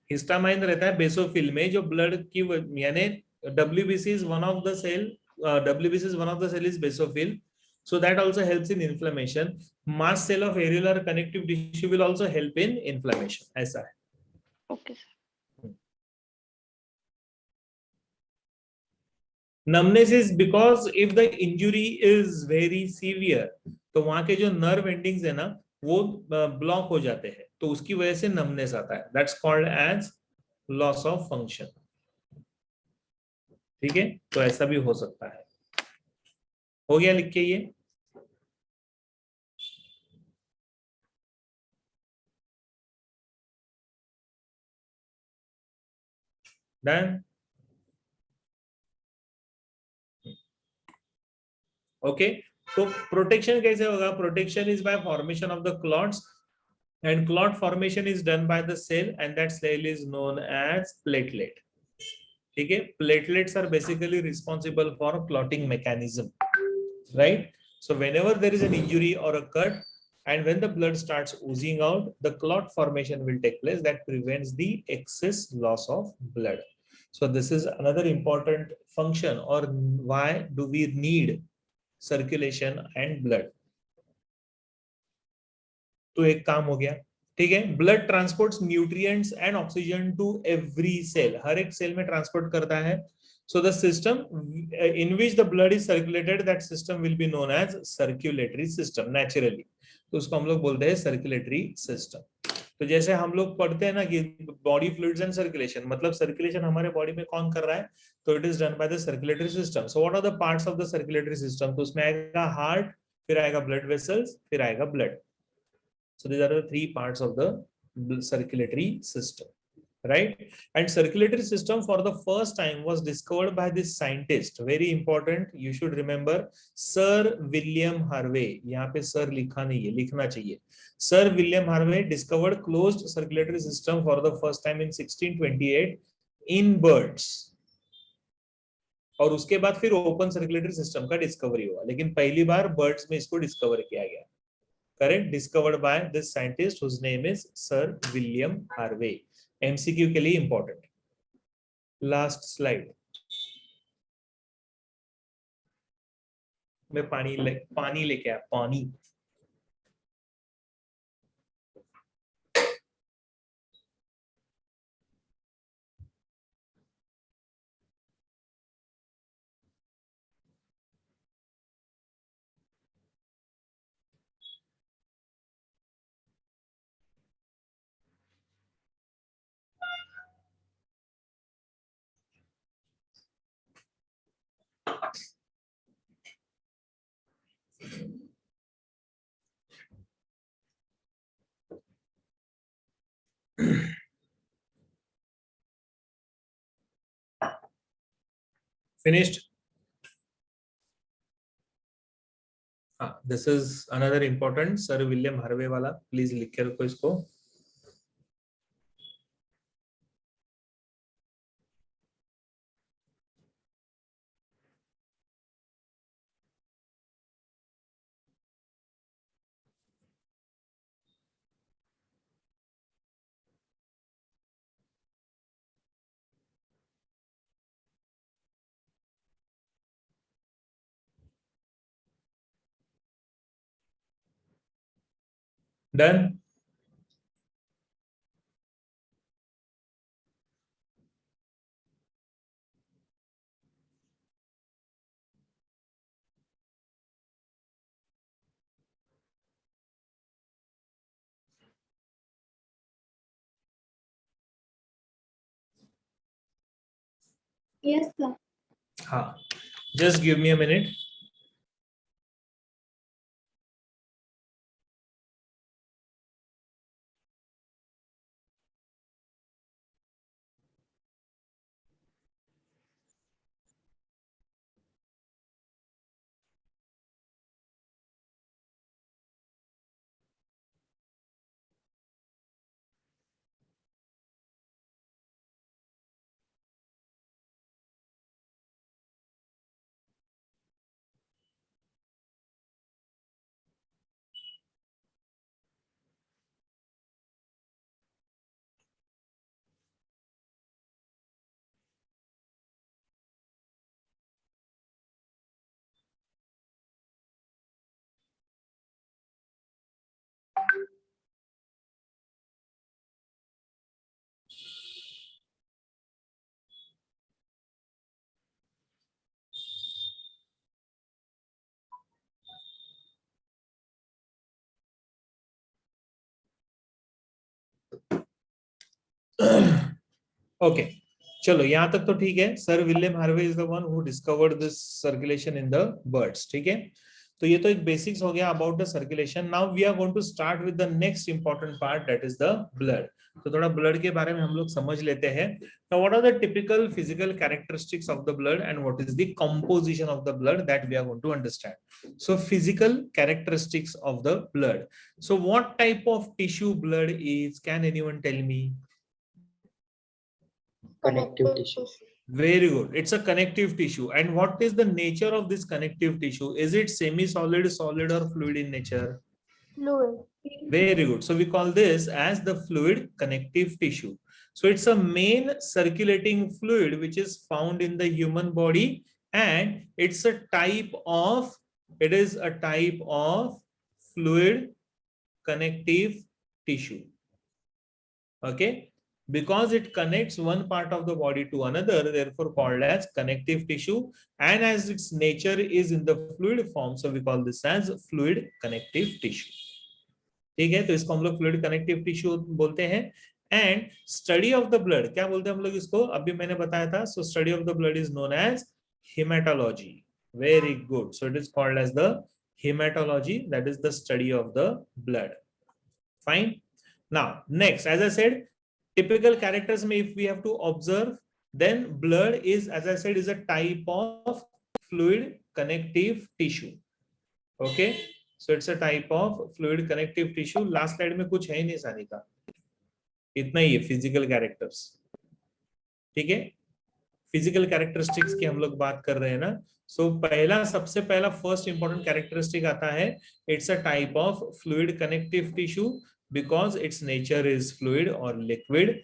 S1: हिस्टामाइन रहता है बेसोफिल में, जो ब्लड की यानी WBC is one of the cell, WBC is one of the cell is basophil, so that also helps in inflammation. Mast cell of areolar connective tissue will also help in inflammation. ऐसा है।
S2: Okay sir.
S1: Numbness is because if the injury is very severe, तो वहां के जो nerve endings है ना वो block हो जाते हैं, तो उसकी वजह से नमनेस आता है, that's called as loss of function, ठीक है? तो ऐसा भी हो सकता है। हो गया लिख के ये? डन? ओके, तो प्रोटेक्शन कैसे होगा? Protection is by formation of the clots, and clot formation is done by the cell, and that cell is known as platelet, ठीक है? Platelets are basically responsible for clotting mechanism, right? So whenever there is an injury or a cut, and when the blood starts oozing out, the clot formation will take place that prevents the excess loss of blood. So this is another important function, or why do we need circulation and blood? तो एक काम हो गया, ठीक है? Blood transports nutrients and oxygen to every cell, हर एक cell में ट्रांसपोर्ट करता है। So the system in which the blood is circulated, that system will be known as circulatory system naturally. तो उसको हम लोग बोलते हैं circulatory system. तो जैसे हम लोग पढ़ते हैं ना कि बॉडी फ्लूइड्स एंड सर्कुलेशन, मतलब सर्कुलेशन हमारे बॉडी में कौन कर रहा है, तो it is done by the circulatory system. So what are the parts of the circulatory system? तो उसमें आएगा हार्ट, फिर आएगा ब्लड वेसल्स, फिर आएगा blood. So these are the three parts of the circulatory system, right? And circulatory system for the first time was discovered by this scientist, very important, you should remember, Sir William Harvey. यहाँ पे sir लिखा नहीं है, लिखना चाहिए. Sir William Harvey discovered closed circulatory system for the first time in 1628 in birds. और उसके बाद फिर ओपन सर्कुलेटरी सिस्टम का डिस्कवरी हुआ, लेकिन पहली बार बर्ड्स में इसको डिस्कवर किया गया. Correct, discovered by this scientist whose name is sir William Harvey. MCQ के लिए इंपॉर्टेंट. Last slide. मैं पानी लेके आया, पानी. Finished? This is another important Sir William Harvey वाला, प्लीज लिख के रखो इसको. Done?
S3: Yes, sir.
S1: हाँ, just give me a minute. Okay, चलो यहाँ तक तो ठीक है. Sir William Harvey is the one who discovered this circulation in the birds. ठीक है, तो ये तो एक बेसिक्स हो गया about the circulation. Now we are going to start with the next important part, that is the blood. तो थोड़ा ब्लड के बारे में हम लोग समझ लेते हैं. Now what are the typical physical characteristics of the blood and what is the composition of the blood, that we are going to understand. So physical characteristics of the blood. So what type of tissue blood is, can anyone tell me?
S4: Connective tissue.
S1: Very good. It's a connective tissue. And what is the nature of this connective tissue? Is it semi-solid, solid, or fluid in nature?
S3: Fluid.
S1: Very good. So we call this as the fluid connective tissue. So it's a main circulating fluid which is found in the human body, and it's a type of fluid connective tissue. Okay. because it connects one part of the body to another, therefore called as connective tissue, and as its nature is in the fluid form, so we call this as fluid connective tissue. ठीक है, तो इसको हम लोग fluid connective tissue बोलते हैं. And study of the blood क्या बोलते हैं हम लोग इसको, अभी मैंने बताया था. So study of the blood is known as hematology. Very good. So it is called as the hematology, that is the study of the blood. Fine. Now next, as I said, typical characters may, if we have to observe, then blood is, as I said, is a type of fluid connective tissue. Okay, so it's a type of fluid connective tissue. Last slide में कुछ है ही नहीं सानिका, इतना ही है physical characters. ठीक है, physical characteristics की हम लोग बात कर रहे हैं ना. सो पहला, सबसे पहला फर्स्ट इंपॉर्टेंट कैरेक्टरिस्टिक आता है, it's a type of fluid connective tissue because its nature is fluid और liquid.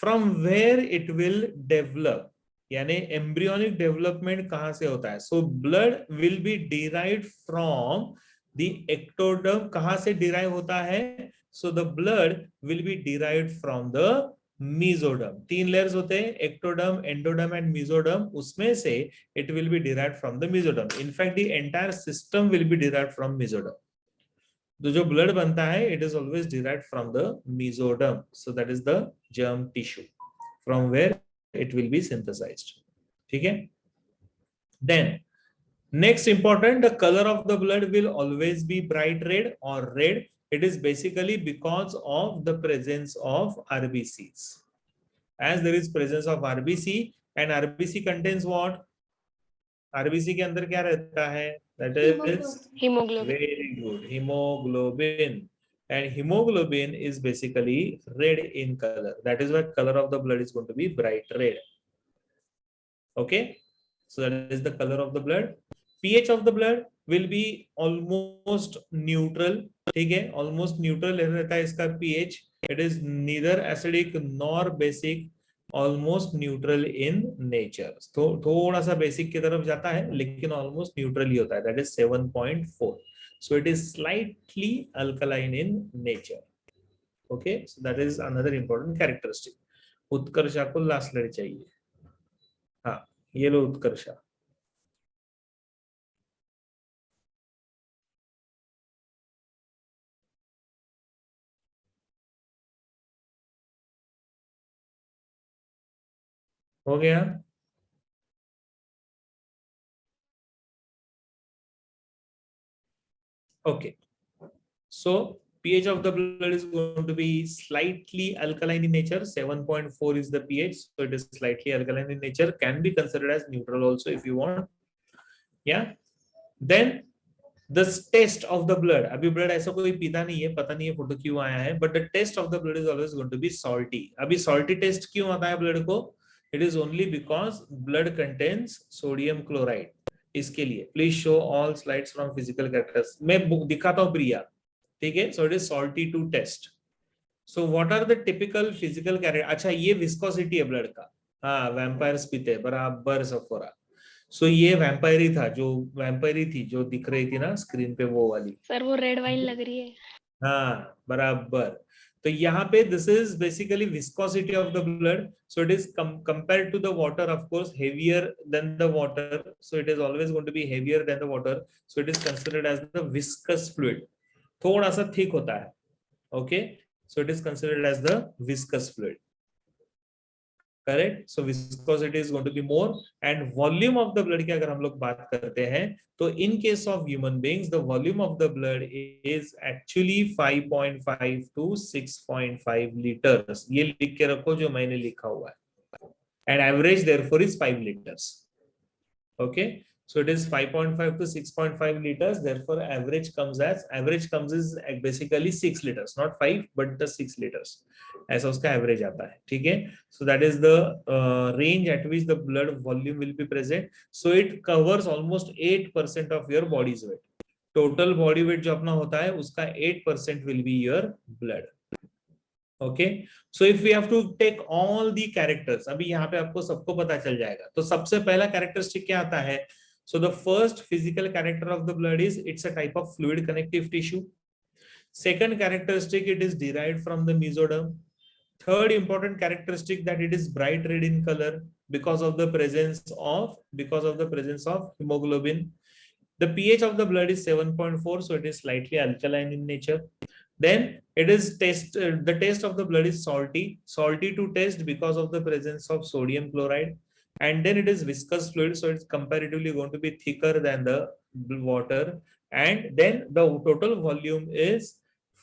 S1: From where it will develop, यानी एम्ब्रियोनिक डेवलपमेंट कहां से होता है. So blood will be derived from the ectoderm. कहां से डिराइव होता है? So the blood will be derived from the mesoderm. 3 layers होते हैं, एक्टोडर्म, एंडोडर्म एंड मीजोडर्म. उसमें से it will be derived from the mesoderm. In fact the entire system will be derived from mesoderm. तो जो blood बनता है, it is always derived from the mesoderm. So that is the germ tissue from where it will be synthesized. ठीक है. Then next important, the color of the blood will always be bright red or red. It is basically because of the presence of RBCs. As there is presence of RBC, and RBC contains what? RBC के अंदर क्या रहता है? That is
S2: hemoglobin.
S1: very good, hemoglobin. And hemoglobin is basically red in color. That is why color of the blood is going to be bright red. Okay, so that is the color of the blood. pH of the blood will be almost neutral. ठीक है, almost neutral रहता है इसका pH. It is neither acidic nor basic, almost neutral in nature. तो थोड़ा सा basic की तरफ जाता है, लेकिन almost neutral ही होता है. That is 7.4. So it is slightly alkaline in nature. Okay, so that is another important characteristic. Utkarsha को लास्ट स्लाइड चाहिए. हाँ, ये लो उत्कर्षा. हो गया. Okay, so pH of the blood is going to be slightly alkaline in nature. 7.4 is the pH, so it is slightly alkaline in nature. Can be considered as neutral also if you want. Yeah. Then the taste of the blood. अभी blood ऐसा कोई पीता नहीं है, पता नहीं है photo क्यों आया है, but the taste of the blood is always going to be salty. अभी salty taste क्यों आता है blood को? It is only because blood contains sodium chloride. इसके लिए please show all slides from physical characters. मैं दिखाता हूँ प्रिया. ठीक है, so it is salty to taste. So what are the typical physical character? अच्छा, ये viscosity है blood का. हाँ, vampires पीते हैं, बराबर सफोरा. सो ये वैम्पायर ही था, जो वैम्पायर ही थी जो दिख रही थी ना स्क्रीन पे, वो वाली.
S2: सर वो रेड वाइन लग रही है.
S1: हाँ, बराबर. तो यहाँ पे this is basically viscosity of the blood. So it is compared to the water, of course heavier than the water. So it is always going to be heavier than the water. So it is considered as the viscous fluid. थोड़ा सा thick होता है. Okay, so it is considered as the viscous fluid. Correct. So viscosity is going to be more. And volume of the blood की अगर हम लोग बात करते हैं, तो in case of human beings the volume of the blood is actually 5.5 to 6.5 litres. ये लिख के रखो जो मैंने लिखा हुआ है. And average therefore is 5 litres. Okay, so it is 5.5 to 6.5 liters. Therefore average comes is basically 6 liters, not 5 but the 6 liters. ऐसा उसका एवरेज आता है. ठीक है, so that is the range at which the blood volume will be present. So it covers almost 8% of your body's weight. Total body weight जो अपना होता है उसका 8% will be your blood. Okay, so if we have to take all the characters, अभी यहाँ पे आपको सबको पता चल जाएगा. तो सबसे पहला कैरेक्टरिस्टिक क्या आता है? So the first physical character of the blood is it's a type of fluid connective tissue. Second characteristic, it is derived from the mesoderm. Third important characteristic that it is bright red in color because of the presence of hemoglobin. The pH of the blood is 7.4, so it is slightly alkaline in nature. Then it is the taste of the blood is salty to taste because of the presence of sodium chloride. And then it is viscous fluid, so it's comparatively going to be thicker than the water. And then the total volume is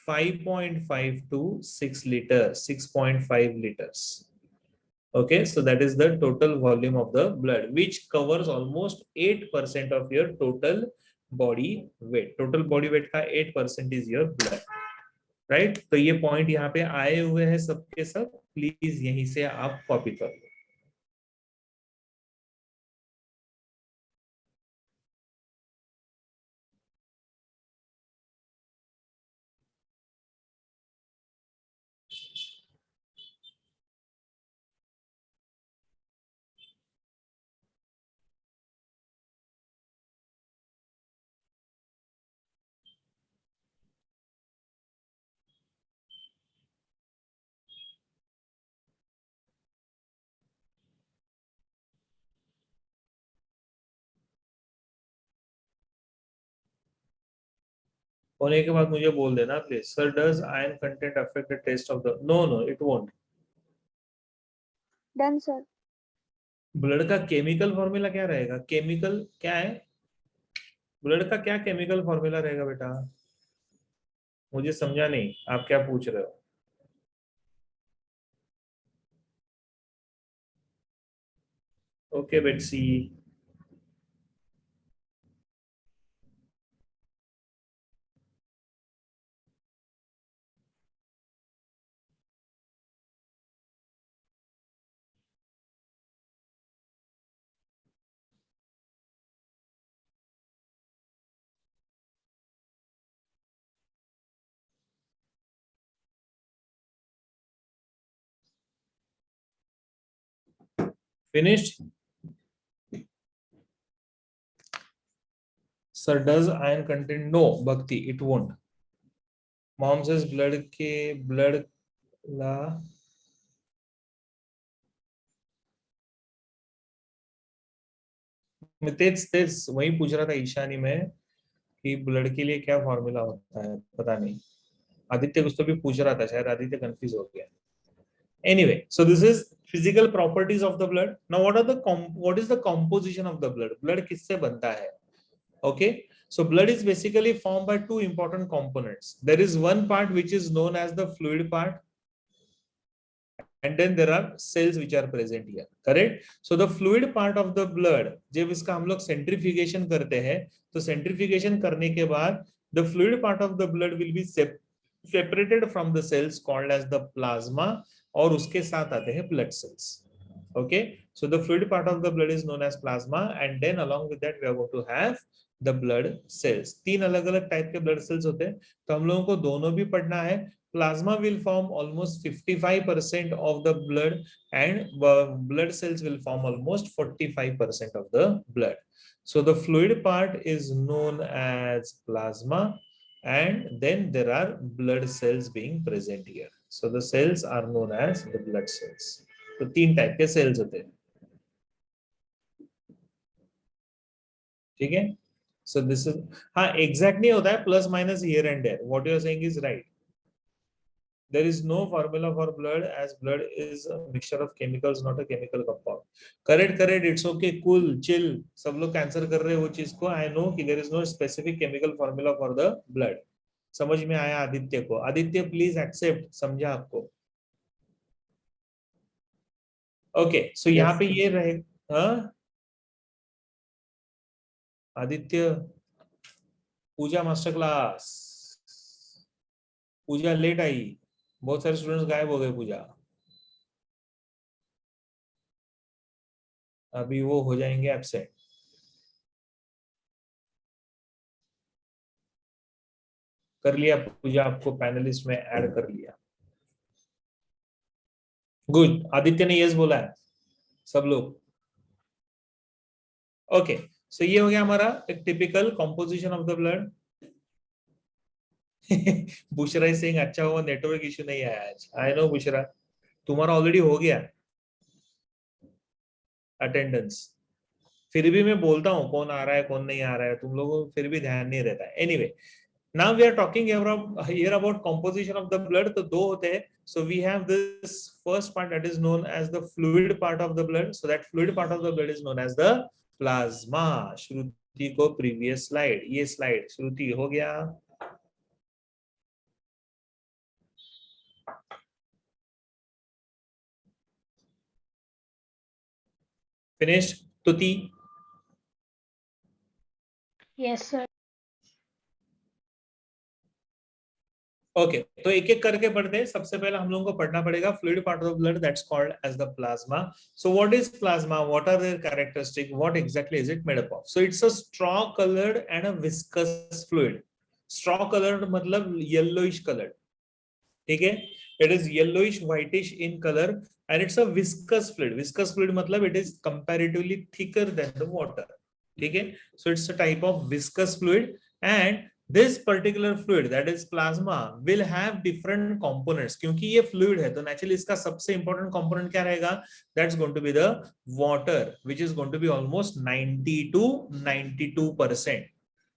S1: 5.5 to 6 liters, 6.5 liters. Okay, so that is the total volume of the blood, which covers almost 8% of your total body weight. Total body weight का 8% is your blood. Right तो ये point यहाँ पे आए हुए हैं सबके सब, प्लीज यहीं से आप कॉपी कर लो. होने के बाद मुझे बोल देना please. Sir does iron content affect the taste of the. No it won't.
S3: Done sir.
S1: Blood का केमिकल फॉर्मूला क्या रहेगा? केमिकल क्या है? ब्लड का क्या केमिकल फॉर्मूला रहेगा बेटा? मुझे समझा नहीं आप क्या पूछ रहे हो. Okay Betsy. Finished? Sir, does iron contain? No, Bhakti, it won't. Mom says blood ला मैं तेज वही पूछ रहा था ईशानी में कि ब्लड के लिए क्या फॉर्मूला होता है, पता नहीं. आदित्य कुछ तो भी पूछ रहा था, शायद आदित्य कंफ्यूज हो गया. Anyway, so this is physical properties of the blood. Now what is the composition of the blood? Blood किससे बनता है? Okay, so blood is basically formed by two important components. There is one part which is known as the fluid part, and then there are cells which are present here. Correct? So the fluid part of the blood, जब इसका हम लोग centrifugation करते हैं, तो centrifugation करने के बाद the fluid part of the blood will be separated from the cells called as the plasma, और उसके साथ आते हैं blood cells. Okay, so the fluid part of the blood is known as plasma, and then along with that we are going to have the blood cells. तीन अलग अलग type के blood cells होते हैं, तो हम लोगों को दोनों भी पढ़ना है. Plasma will form almost 55% of the blood, and blood cells will form almost 45% of the blood. So the fluid part is known as plasma, and then there are blood cells being present here. So the cells are known as the blood cells. तो तीन type के sales होते हैं. ठीक है. So this is, हाँ exact नहीं होता है, plus minus here and there. What you are saying is right. There is no formula for blood, as blood is a mixture of chemicals, not a chemical compound. Correct. It's okay. Cool, chill. सब लोग cancer कर रहे हैं वो चीज को. I know कि there is no specific chemical formula for the blood. समझ में आया आदित्य को? Aditya please accept. समझा आपको? ओके, सो यहाँ पे ये रहेगा. Aditya, Pooja master class. Pooja late आई, बहुत सारे स्टूडेंट्स गायब हो गए. पूजा अभी वो हो जाएंगे एब्सेंट. कर लिया पूजा, आपको पैनलिस्ट में ऐड कर लिया. गुड. आदित्य ने यस बोला है सब लोग. ओके, सो ये हो गया हमारा एक typical composition of the blood. Bushra Singh, अच्छा हुआ नेटवर्क इश्यू नहीं आया आज. आई नो बुशरा, तुम्हारा ऑलरेडी हो गया अटेंडेंस, फिर भी मैं बोलता हूँ कौन आ रहा है कौन नहीं आ रहा है, तुम लोगों को फिर भी ध्यान नहीं रहता है। Anyway, now we are talking here about composition of the blood. तो दो होते हैं। So we have this first part that is known as the fluid part of the blood. So that fluid part of the blood is known as the plasma. Shruti को previous slide, ये slide Shruti हो गया। Finished तुति?
S3: Yes, sir.
S1: Okay तो एक एक करके पढ़ते हैं। सबसे पहले हम लोगों को पढ़ना पड़ेगा fluid part of the blood that's called as the plasma. So what is plasma, what are their characteristic, what exactly is it made up of? So it's a straw coloured and a viscous fluid. Straw coloured मतलब yellowish coloured, ठीक है? It is yellowish whitish in colour and it's a viscous fluid. Viscous fluid मतलब it is comparatively thicker than the water, ठीक है? So it's a type of viscous fluid and this particular fluid that is plasma will have different components। क्योंकि ये fluid है तो naturally इसका सबसे important component क्या रहेगा? That's going to be the water, which is going to be almost 90 to 92%।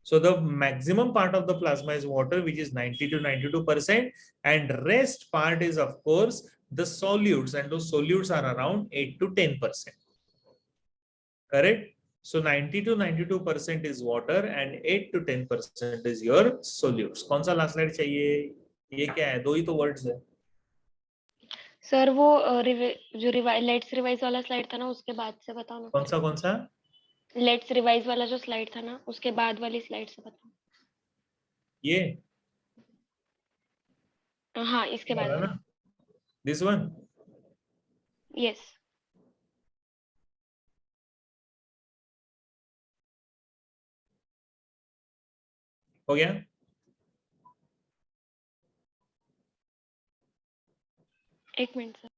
S1: So the maximum part of the plasma is water, which is 90 to 92%, and rest part is of course the solutes, and those solutes are around 8 to 10%, correct? So 90 to 92% is water and 8 to 10% is your solutes। कौन सा last slide चाहिए? ये क्या है? दो ही तो words है।
S2: Sir वो जो लेट्स रिवाइज वाला स्लाइड था ना, उसके बाद से बताओ ना।
S1: कौन सा?
S2: लेट्स रिवाइज वाला जो स्लाइड था ना, उसके बाद वाली स्लाइड से बताओ।
S1: ये
S2: हाँ, इसके बाद
S1: वाला
S2: वाला।
S1: ना, दिस वन।
S2: यस।
S1: हो गया?
S2: एक मिनट सर।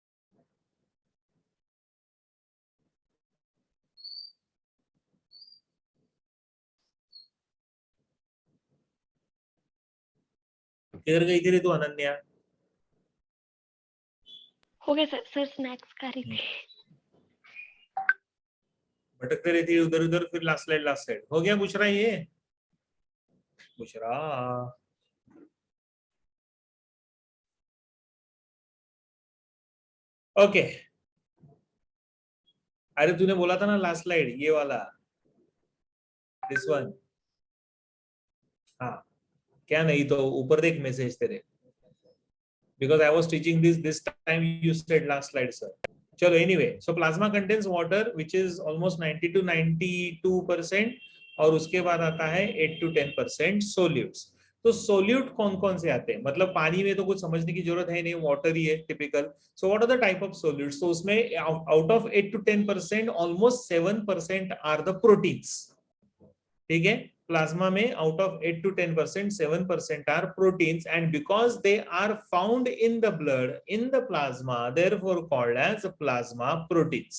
S1: किधर गई थी रे तू अनन्या?
S2: हो गया सर। सर स्नैक्स खा रही थी।
S1: भटकते रहती है उधर उधर, फिर लास्ट स्लाइड हो गया। बुशरा ये बुशरा, ओके। अरे तूने बोला था ना लास्ट स्लाइड ये वाला, दिस वन। हाँ, क्या नहीं तो ऊपर देख मैसेज तेरे, because I was teaching this time you said last slide sir। चलो anyway, so plasma contains water which is almost 90 to 92%, और उसके बाद आता है 8 to 10% solutes। तो सोल्यूट कौन कौन से आते हैं? मतलब पानी में तो कुछ समझने की जरूरत है नहीं, वाटर ही है typical. So what are the type of solutes? तो उसमें out of 8 to 10% almost 7% are the proteins, ठीक है? प्लाज्मा में out of 8 to 10%, 7% are proteins, and because they are found in the blood, in the plasma, therefore called as plasma proteins,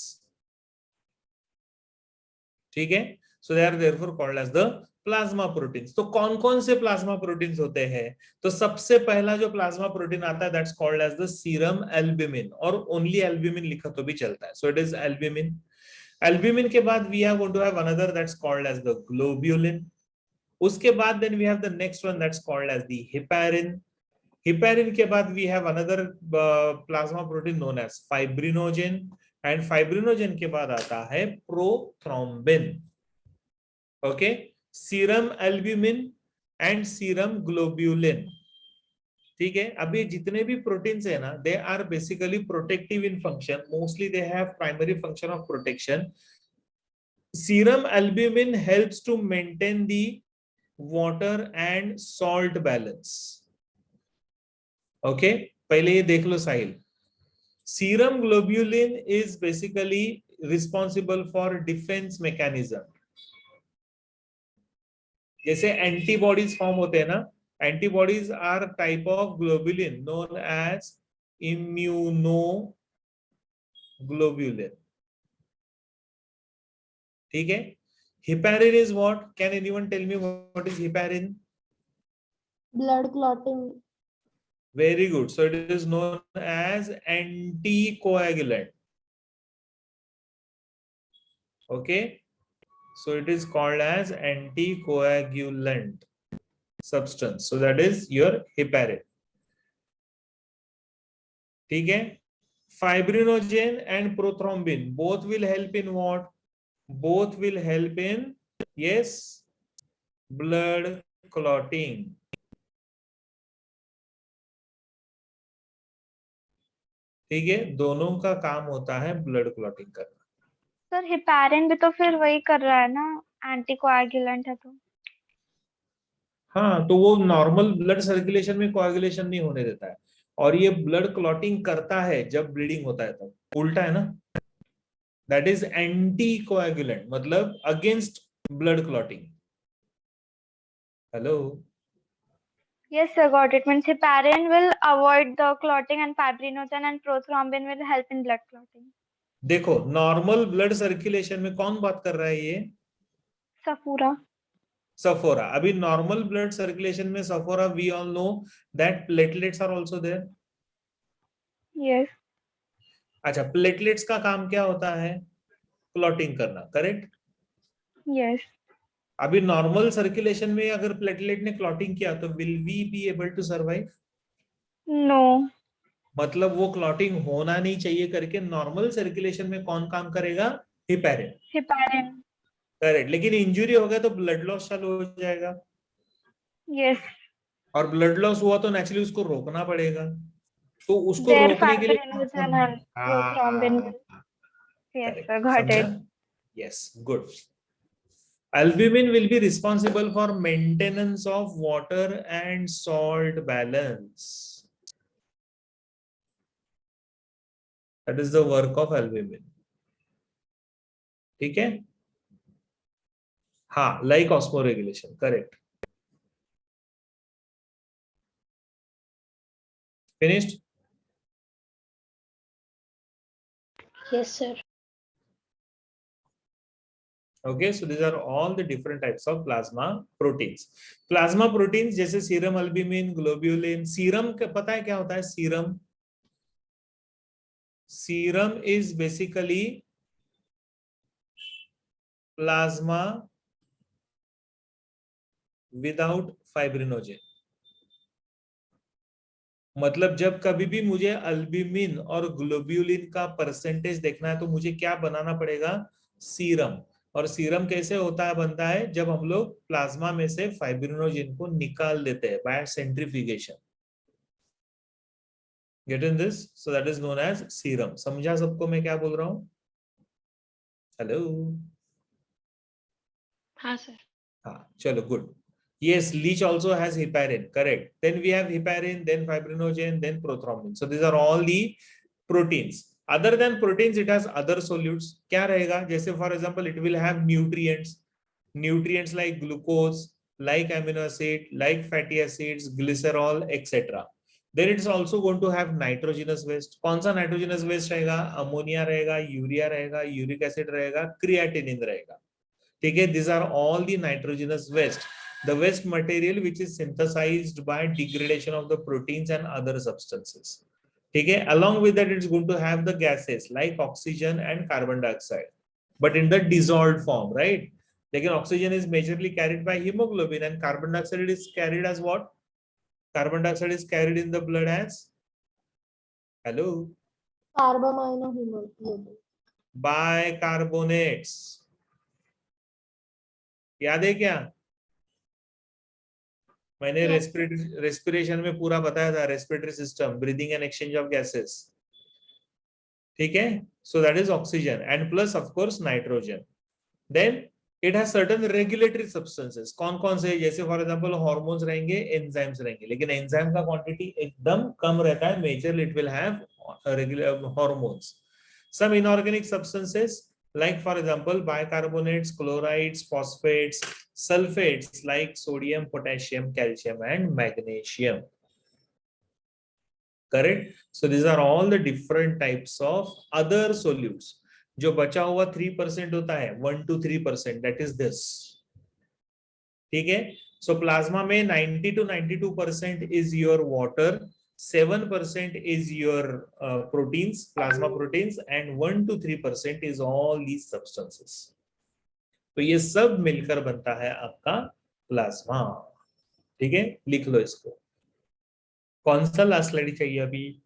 S1: ठीक है? So they are therefore called as the plasma proteins. तो कौन कौन से plasma proteins होते हैं? तो सबसे पहला जो प्लाज्मा प्रोटीन आता है that's called as the serum albumin, और ओनली एल्ब्यूमिन लिखा तो भी चलता है। So it is albumin. Albumin के बाद we are going to have another that's called as the globulin. उसके बाद then we have the next one that's called as the heparin. Heparin के बाद we have another plasma protein known as fibrinogen, and fibrinogen के बाद आता है prothrombin. Okay, serum albumin and serum globulin, ठीक है? अभी जितने भी प्रोटीन्स है ना, they are basically protective in function, mostly they have primary function of protection. Serum albumin helps to maintain the water and salt balance। Okay, पहले ये देख लो Sahil. Serum globulin is basically responsible for defence mechanism. जैसे antibodies form होते हैं ना, antibodies are type of globulin known as immunoglobulin, ठीक है? Heparin is what? Can anyone tell me what is heparin?
S3: Blood clotting.
S1: Very good. So it is known as anticoagulant. Okay. So it is called as anticoagulant substance. So that is your heparin. ठीक है. Fibrinogen and prothrombin both will help in what? Both will help in, yes, blood clotting. ठीक है, दोनों का काम होता है blood clotting करना.
S4: सर हिपैरिन भी तो फिर वही कर रहा है ना, एंटीकोएगुलेंट है तो.
S1: हाँ, तो वो नॉर्मल ब्लड सर्कुलेशन में कोएगुलेशन नहीं होने देता है, और ये ब्लड क्लॉटिंग करता है जब ब्लीडिंग होता है तब. उल्टा है ना. दैट इज एंटी कोएगुलेंट, मतलब against blood clotting. Hello.
S4: Yes, sir, got it. Means heparin will avoid the clotting and fibrinogen and prothrombin will help in blood clotting.
S1: देखो, नॉर्मल ब्लड सर्कुलेशन में कौन बात कर रहा है? ये
S4: सफूरा.
S1: सफोरा. अभी नॉर्मल ब्लड सर्कुलेशन में Safora, we all know that platelets are also there.
S4: Yes.
S1: अच्छा, प्लेटलेट्स का काम क्या होता है? क्लॉटिंग करना. करेक्ट.
S4: Yes.
S1: अभी नॉर्मल सर्कुलेशन में अगर प्लेटलेट ने क्लॉटिंग किया तो will we be able to survive?
S4: No.
S1: मतलब वो क्लॉटिंग होना नहीं चाहिए करके नॉर्मल सर्कुलेशन में कौन काम करेगा? हेपेरिन.
S4: Heparin.
S1: करेक्ट. लेकिन इंजरी हो गया तो ब्लड लॉस चालू हो जाएगा,
S4: Yes.
S1: और ब्लड लॉस हुआ तो नेचुरली उसको रोकना पड़ेगा. तो उसको
S4: Their
S1: रोकने के लिए
S4: fibrinogen and prothrombin will. Yes,
S1: Correct.
S4: sir, got
S1: समझा?
S4: it.
S1: Yes, good. Albumin will be responsible for maintenance of water and salt balance. That is the work of albumin. ठीक है. हाँ, like osmoregulation. Correct. Finished?
S3: Yes, sir.
S1: Okay, so these are all the different types of plasma proteins. Plasma proteins जैसे serum albumin, globulin. Serum का पता है क्या होता है? Serum, serum is basically plasma without fibrinogen. मतलब जब कभी भी मुझे अल्ब्यूमिन और ग्लोब्यूलिन का परसेंटेज देखना है तो मुझे क्या बनाना पड़ेगा? सीरम. और सीरम कैसे होता है, बनता है जब हम लोग प्लाज्मा में से फाइब्रिनोजेन को निकाल देते हैं by centrifugation. Get in this? So that is known as serum. समझा सबको मैं क्या बोल रहा हूँ? हेलो.
S2: हाँ सर.
S1: हाँ, चलो, good. Yes, leech also has heparin. Correct. Then we have heparin, then fibrinogen, then prothrombin. So these are all the proteins. Other than proteins, it has other solutes. क्या रहेगा? जैसे for example, it will have nutrients. Nutrients like glucose, like amino acid, like fatty acids, glycerol, etc. Then it's also going to have nitrogenous waste. कौन सा nitrogenous waste रहेगा? Ammonia रहेगा, urea रहेगा, uric acid रहेगा, creatinine रहेगा. ठीक है. These are all the nitrogenous waste. The waste material which is synthesized by degradation of the proteins and other substances. ठीक है. Along with that, it's going to have the gases like oxygen and carbon dioxide, but in the dissolved form, right? लेकिन oxygen is majorly carried by hemoglobin and carbon dioxide is carried as what? Carbon dioxide is carried in the blood as, hello,
S3: Carbaminohemoglobin.
S1: bicarbonates. याद है क्या? मैंने
S3: Yes.
S1: Respiration में पूरा बताया था. Respiratory system, breathing and exchange of gases. ठीक है. So that is oxygen and plus of course nitrogen. Then it has certain regulatory substances. कौन कौन से? जैसे फॉर एग्जांपल हार्मोन्स रहेंगे, एंजाइम्स रहेंगे, लेकिन एंजाइम का क्वांटिटी एकदम कम रहता है. Majorly it will have regular hormones. Some inorganic substances like for example bicarbonates, chlorides, phosphates, sulfates like sodium, potassium, calcium and magnesium. Correct. So these are all the different types of other solutes. जो बचा हुआ 3% होता है, 1 to 3%, that is this. ठीक है. So plasma में 90 to 92% is your water, 7% is your proteins, plasma proteins, and 1 to 3% is all these substances. तो ये सब मिलकर बनता है आपका प्लाज्मा. ठीक है, लिख लो इसको. कौन सा लास्ट स्लाइड चाहिए अभी?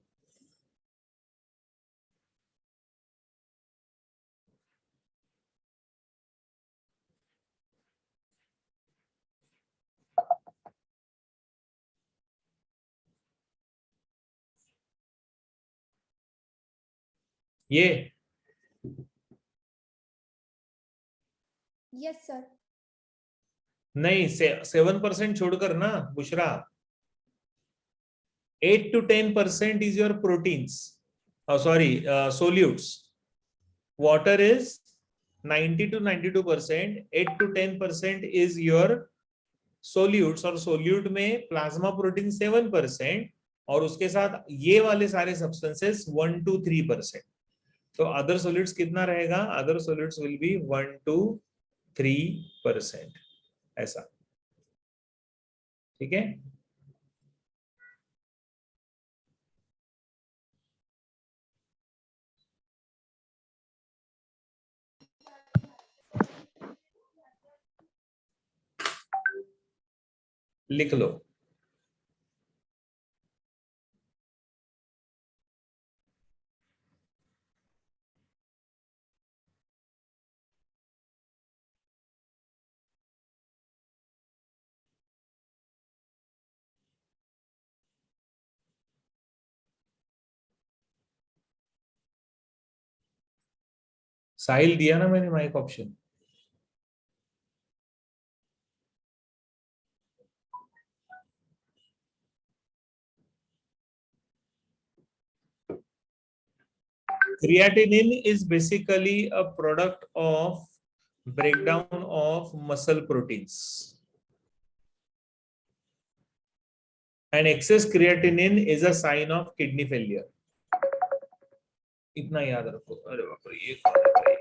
S1: ये
S5: यस सर.
S1: नहीं, 7% छोड़कर ना Bushra. 8 to 10% is your proteins. Sorry, solutes. Water is 90 to 92%. 8 to 10% is your solutes, और solute में plasma protein 7% और उसके साथ ये वाले सारे substances 1 to 3%. तो other solutes कितना रहेगा? Other solutes will be 1 to 3%. ऐसा. ठीक है. लिख लो. साहिल दिया ना मैंने mic option. Creatinine is basically a product of breakdown of muscle proteins. And excess creatinine is a sign of kidney failure. इतना याद रखो. अरे बाप रे, ये कौन है भाई?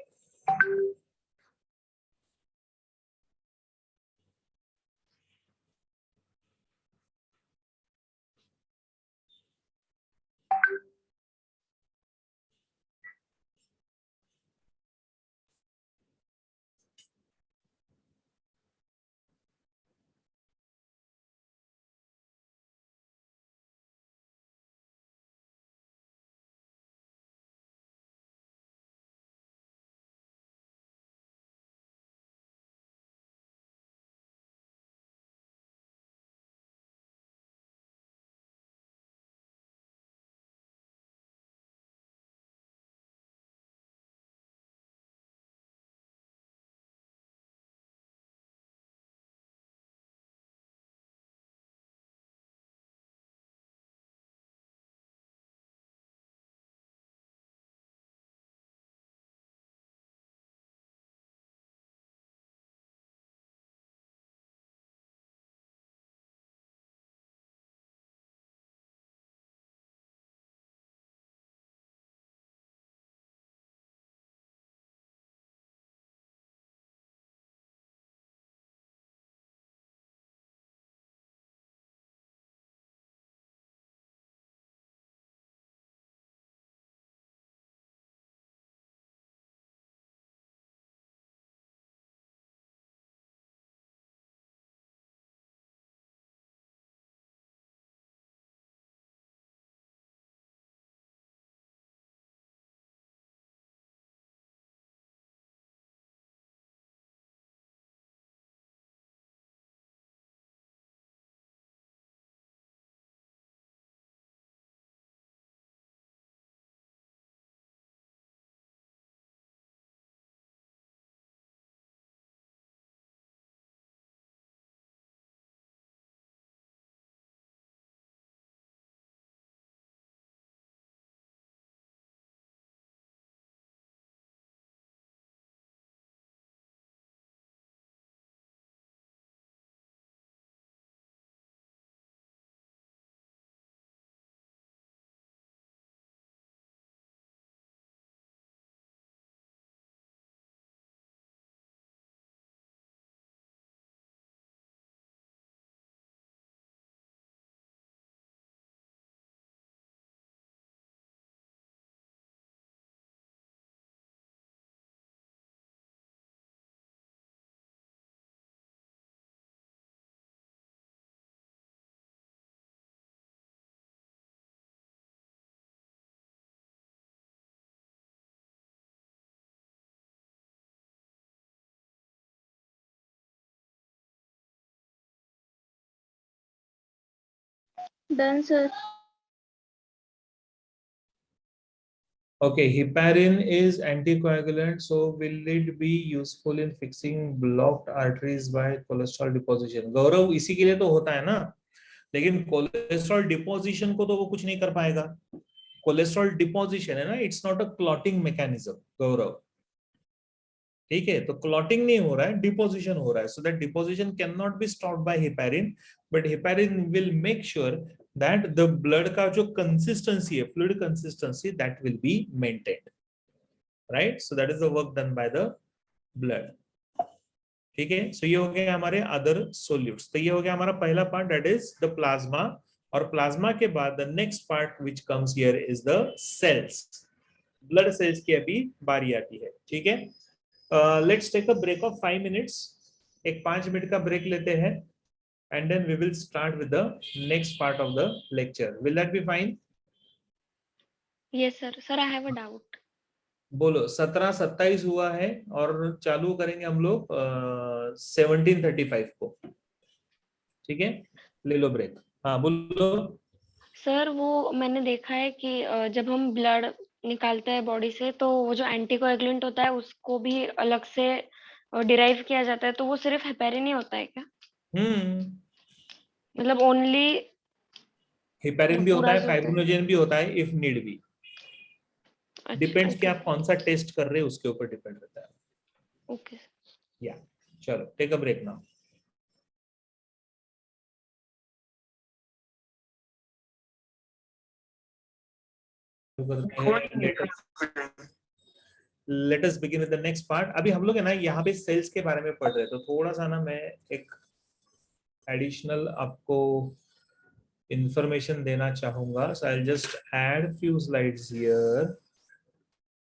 S3: Done, sir.
S1: Okay, heparin is anticoagulant, so will it be useful in fixing blocked arteries by cholesterol deposition? गौरव, इसी के लिए तो होता है ना, लेकिन कोलेस्ट्रॉल डिपोजिशन को तो वो कुछ नहीं कर पाएगा. कोलेस्ट्रॉल डिपोजिशन है ना, it's not a clotting mechanism. Gaurav, ठीक है, तो क्लॉटिंग नहीं हो रहा है, डिपोजिशन हो रहा है. So that deposition can not be stopped bye heparin, but heparin will make sure that the blood का जो कंसिस्टेंसी है, fluid consistency, that will be maintained, right. So that is the work done by the blood. ठीक है, so ये हो गया हमारे other solutes. तो ये हो गया हमारा पहला part, that is the plasma. और प्लाज्मा के बाद the next part which comes here is the cells. Blood cells की अभी बारी आती है. ठीक है, let's take a break of 5 minutes. एक 5 मिनट का ब्रेक लेते हैं, and then we will start with the next part of the lecture. Will that be fine?
S2: Yes, sir. Sir, I have a doubt.
S1: बोलो. 17-27 हुआ है और चालू करेंगे हम लोग 17:35 को. ठीक है, ले लो ब्रेक. हाँ बोलो.
S2: सर, वो मैंने देखा है कि जब हम ब्लड निकालते हैं बॉडी से, तो वो जो एंटीकोएगुलेंट होता है उसको भी अलग से डिराइव किया जाता है. तो वो सिर्फ हेपेरिन ही होता है क्या? मतलब ओनली
S1: हेपेरिन भी होता
S2: पूरा
S1: है,
S2: जो होता है.
S1: फाइब्रिनोजेन भी होता है, इफ नीड बी. डिपेंड्स कि
S2: अच्छा,
S1: आप कौन सा टेस्ट कर रहे हैं उसके ऊपर डिपेंड रहता है.
S2: ओके.
S1: या चलो, take a break now. Let us begin with the next part. अभी हम लोग है ना यहाँ पे सेल्स के बारे में पढ़ रहे हैं, तो थोड़ा सा ना मैं एक एडिशनल आपको इंफॉर्मेशन देना चाहूंगा. So I will just add few slides here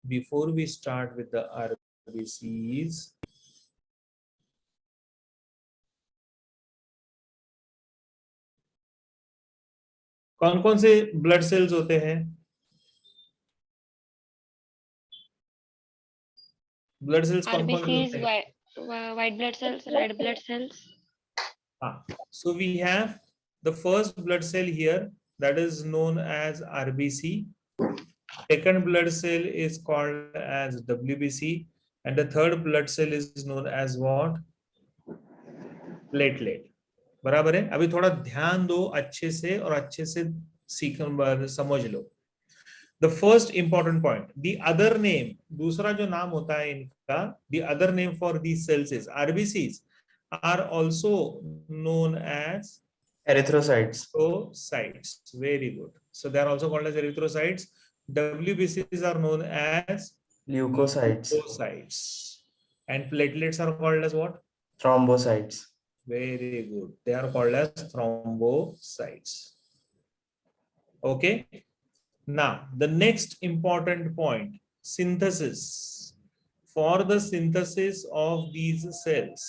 S1: before we start with the RBCs. कौन कौन से ब्लड सेल्स होते हैं? ब्लड सेल्स कौन कौन से
S2: RBCs,
S1: होते हैं?
S2: white blood cells, red blood cells.
S1: So we have the first blood cell here, that is known as RBC. Second blood cell is called as WBC, and the third blood cell is known as what? Platelet. बराबर है. अभी थोड़ा ध्यान दो अच्छे से और अच्छे से समझ लो. The first important point, the other name, दूसरा जो नाम होता है इनका, the other name for these cells is RBCs are also known as
S5: erythrocytes.
S1: erythrocytes. Very good. So they are also called as erythrocytes. WBCs are known as
S5: Leukocytes.
S1: leukocytes. And platelets are called as what?
S5: Thrombocytes.
S1: Very good. They are called as thrombocytes. Okay. Now, the next important point, synthesis. For the synthesis of these cells,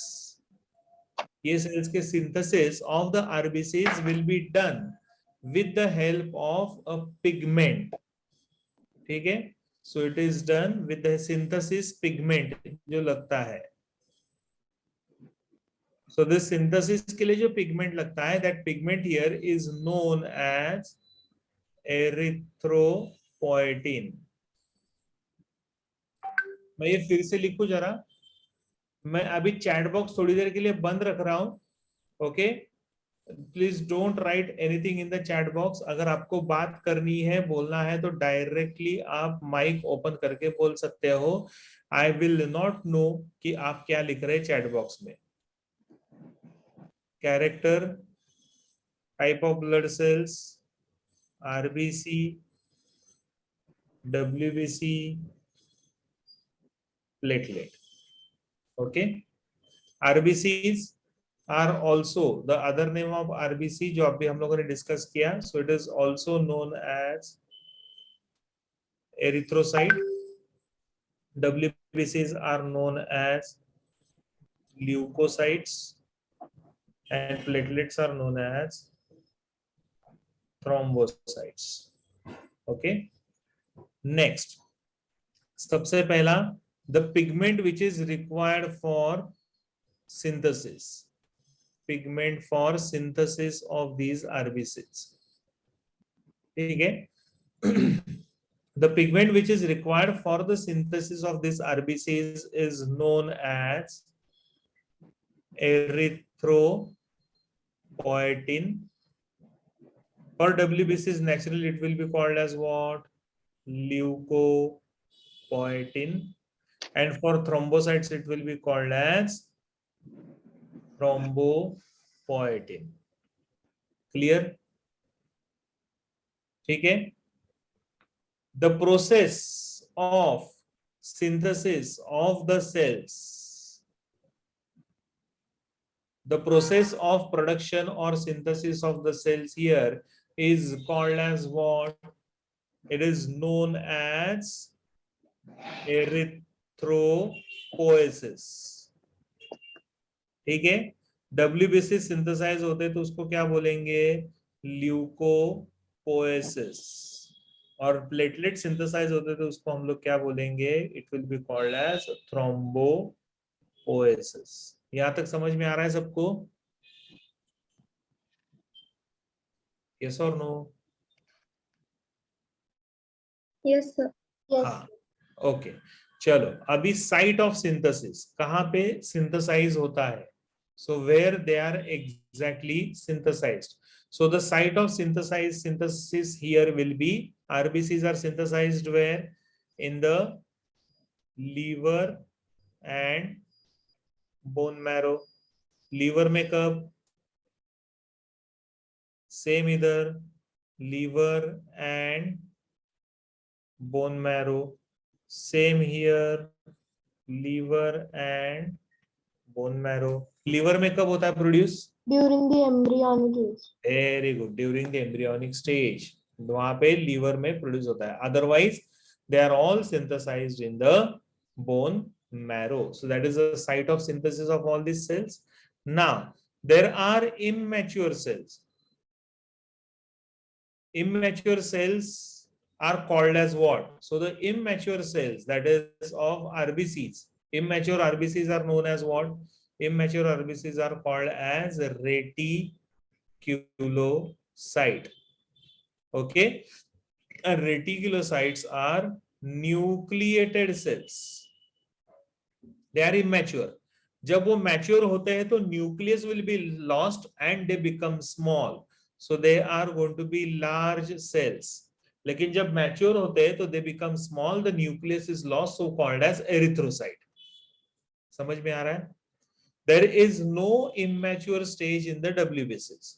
S1: ये cells के synthesis of the RBCs will be done with the help of a pigment. ठीक है? So it is done with the synthesis pigment जो लगता है. So this synthesis के लिए जो pigment लगता है, that pigment here is known as erythropoietin. मैं ये फिर से लिखूं जरा. मैं अभी चैट बॉक्स थोड़ी देर के लिए बंद रख रहा हूं. Okay, please don't write anything in the chat box. अगर आपको बात करनी है, बोलना है, तो डायरेक्टली आप माइक ओपन करके बोल सकते हो. आई विल नॉट नो कि आप क्या लिख रहे हैं चैट बॉक्स में. Character, type of blood cells, RBC, WBC, platelet. Okay, RBCs are also the other name of RBC जो अभी हम लोगों ने डिस्कस किया. So it is also known as erythrocyte. WBCs are known as leukocytes, and platelets are known as thrombocytes. Okay, next, सबसे पहला, the pigment which is required for synthesis. Pigment for synthesis of these RBCs. ठीक है. The pigment which is required for the synthesis of this RBCs is known as erythropoietin. For WBCs, naturally it will be called as what? Leukopoietin. And for thrombocytes, it will be called as thrombopoietin. Clear? ठीक है. The process of synthesis of the cells, the process of production or synthesis of the cells here is called as what? It is known as erythropoiesis. ठीक है. WBC synthesise होते तो उसको क्या बोलेंगे? Leucopoiesis. और प्लेटलेट सिंथेसाइज होते तो उसको हम लोग क्या बोलेंगे? It will be called as thrombopoiesis. यहां तक समझ में आ रहा है सबको? यस और नो?
S3: Yes sir.
S1: हाँ, ओके. चलो, अभी साइट ऑफ सिंथेसिस कहाँ पे सिंथेसाइज होता है? So where they are exactly synthesized. So the site of synthesis here will be, RBCs are synthesized where? In the liver and bone marrow. Liver में कब? Same इधर, liver and bone marrow. Same here, liver and bone marrow. Liver में कब होता है produce?
S3: During the embryonic age.
S1: Very good. During the embryonic stage वहां पे liver में प्रोड्यूस होता है. Otherwise they are all synthesized in the bone marrow. So that is the site of synthesis of all these cells. Now there are immature cells. Immature cells are called as what? So the immature cells, that is of RBCs, immature RBCs are known as what? Immature RBCs are called as reticulocyte. Okay, and reticulocytes are nucleated cells. They are immature. जब वो mature होते हैं तो nucleus will be lost and they become small. So they are going to be large cells. लेकिन जब mature होते हैं तो they become small, the nucleus is lost, so called as erythrocyte. समझ में आ रहा है? There is no immature stage in the WBCs.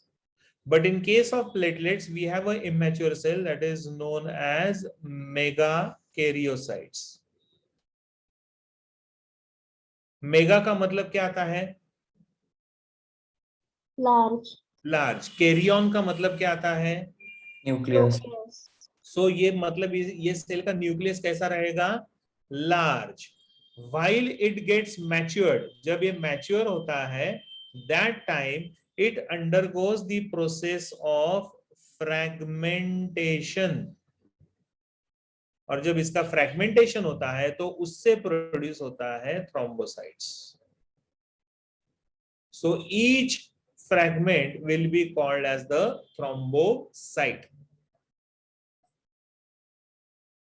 S1: But in case of platelets, we have an immature cell that is known as megakaryocytes. Mega का मतलब क्या आता है?
S3: Large.
S1: Large. Carrion का मतलब क्या आता है?
S5: न्यूक्लियस.
S1: सो ये मतलब ये सेल का न्यूक्लियस कैसा रहेगा? Large. While it gets matured, जब ये मैच्योर होता है, that time it undergoes the process of fragmentation. और जब इसका फ्रैगमेंटेशन होता है तो उससे प्रोड्यूस होता है thrombocytes. So each fragment will be called as the thrombocyte.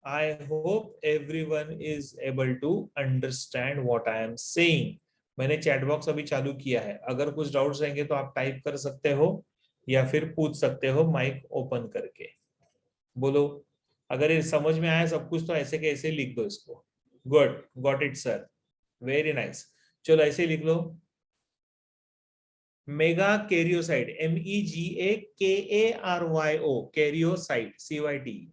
S1: I hope everyone is able to understand what I am saying. मैंने चैट बॉक्स अभी चालू किया है. अगर कुछ डाउट्स रहेंगे तो आप टाइप कर सकते हो या फिर पूछ सकते हो माइक ओपन करके. बोलो. अगर ये समझ में आया सब कुछ तो ऐसे के ऐसे लिख दो इसको. Good, got it sir, very nice. चलो ऐसे लिख लो. Megakaryocyte, MEGAKARYO, karyocyte, CYT.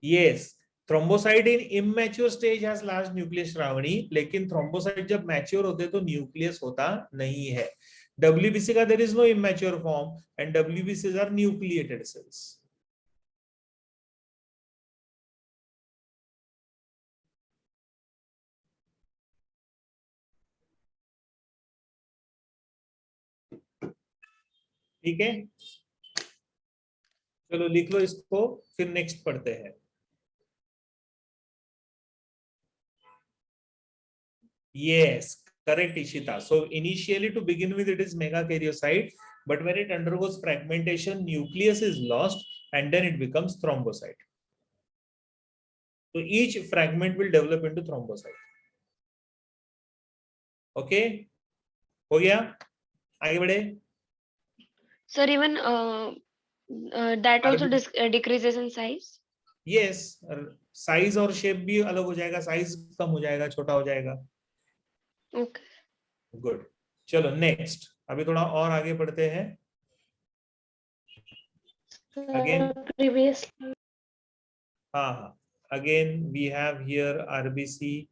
S1: Yes, thrombocyte in immature stage has large nucleus, Shravani. लेकिन thrombocyte जब मैच्योर होते तो न्यूक्लियस होता नहीं है. WBC का there is no immature form and WBCs are nucleated cells. ठीक है, चलो लिख लो इसको, फिर नेक्स्ट पढ़ते हैं. Yes, correct, Ishita. So initially to begin with, it is megakaryocyte. but when it undergoes fragmentation, nucleus is lost and then it becomes thrombocyte. So each fragment will develop into thrombocyte. Okay, हो गया? आगे बढ़े.
S2: Sir, even that also
S1: RBC
S2: decreases in size.
S1: yes, size और shape भी अलग हो जाएगा, size कम हो जाएगा, छोटा हो जाएगा.
S2: Okay.
S1: गुड. चलो नेक्स्ट, अभी थोड़ा और आगे बढ़ते हैं. Again,
S3: previous
S1: हाँ, again we have here RBC,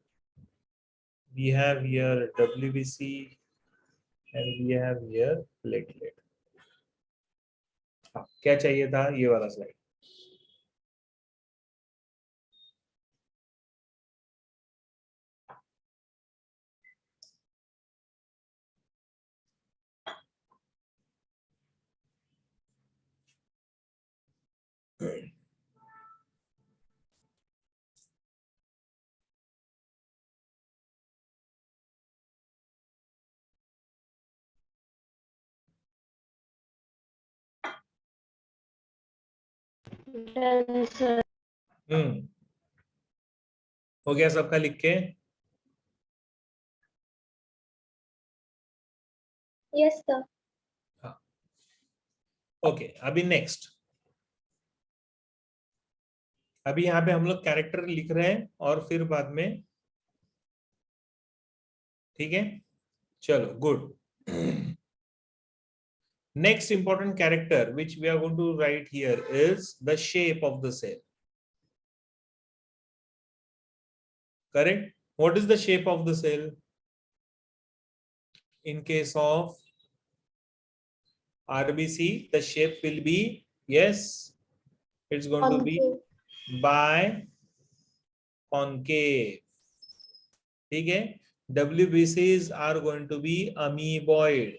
S1: we have here WBC, and we have here platelet. हाँ, क्या चाहिए था? ये वाला स्लाइड.
S3: done, sir.
S1: हो गया सबका लिख के?
S3: Yes, sir.
S1: ओके, अभी नेक्स्ट. अभी यहाँ पे हम लोग कैरेक्टर लिख रहे हैं और फिर बाद में, ठीक है? चलो good. Next important character which we are going to write here is the shape of the cell. Correct? What is the shape of the cell? In case of RBC, the shape will be, yes, it's going to be biconcave. ठीक है? WBCs are going to be amoeboid.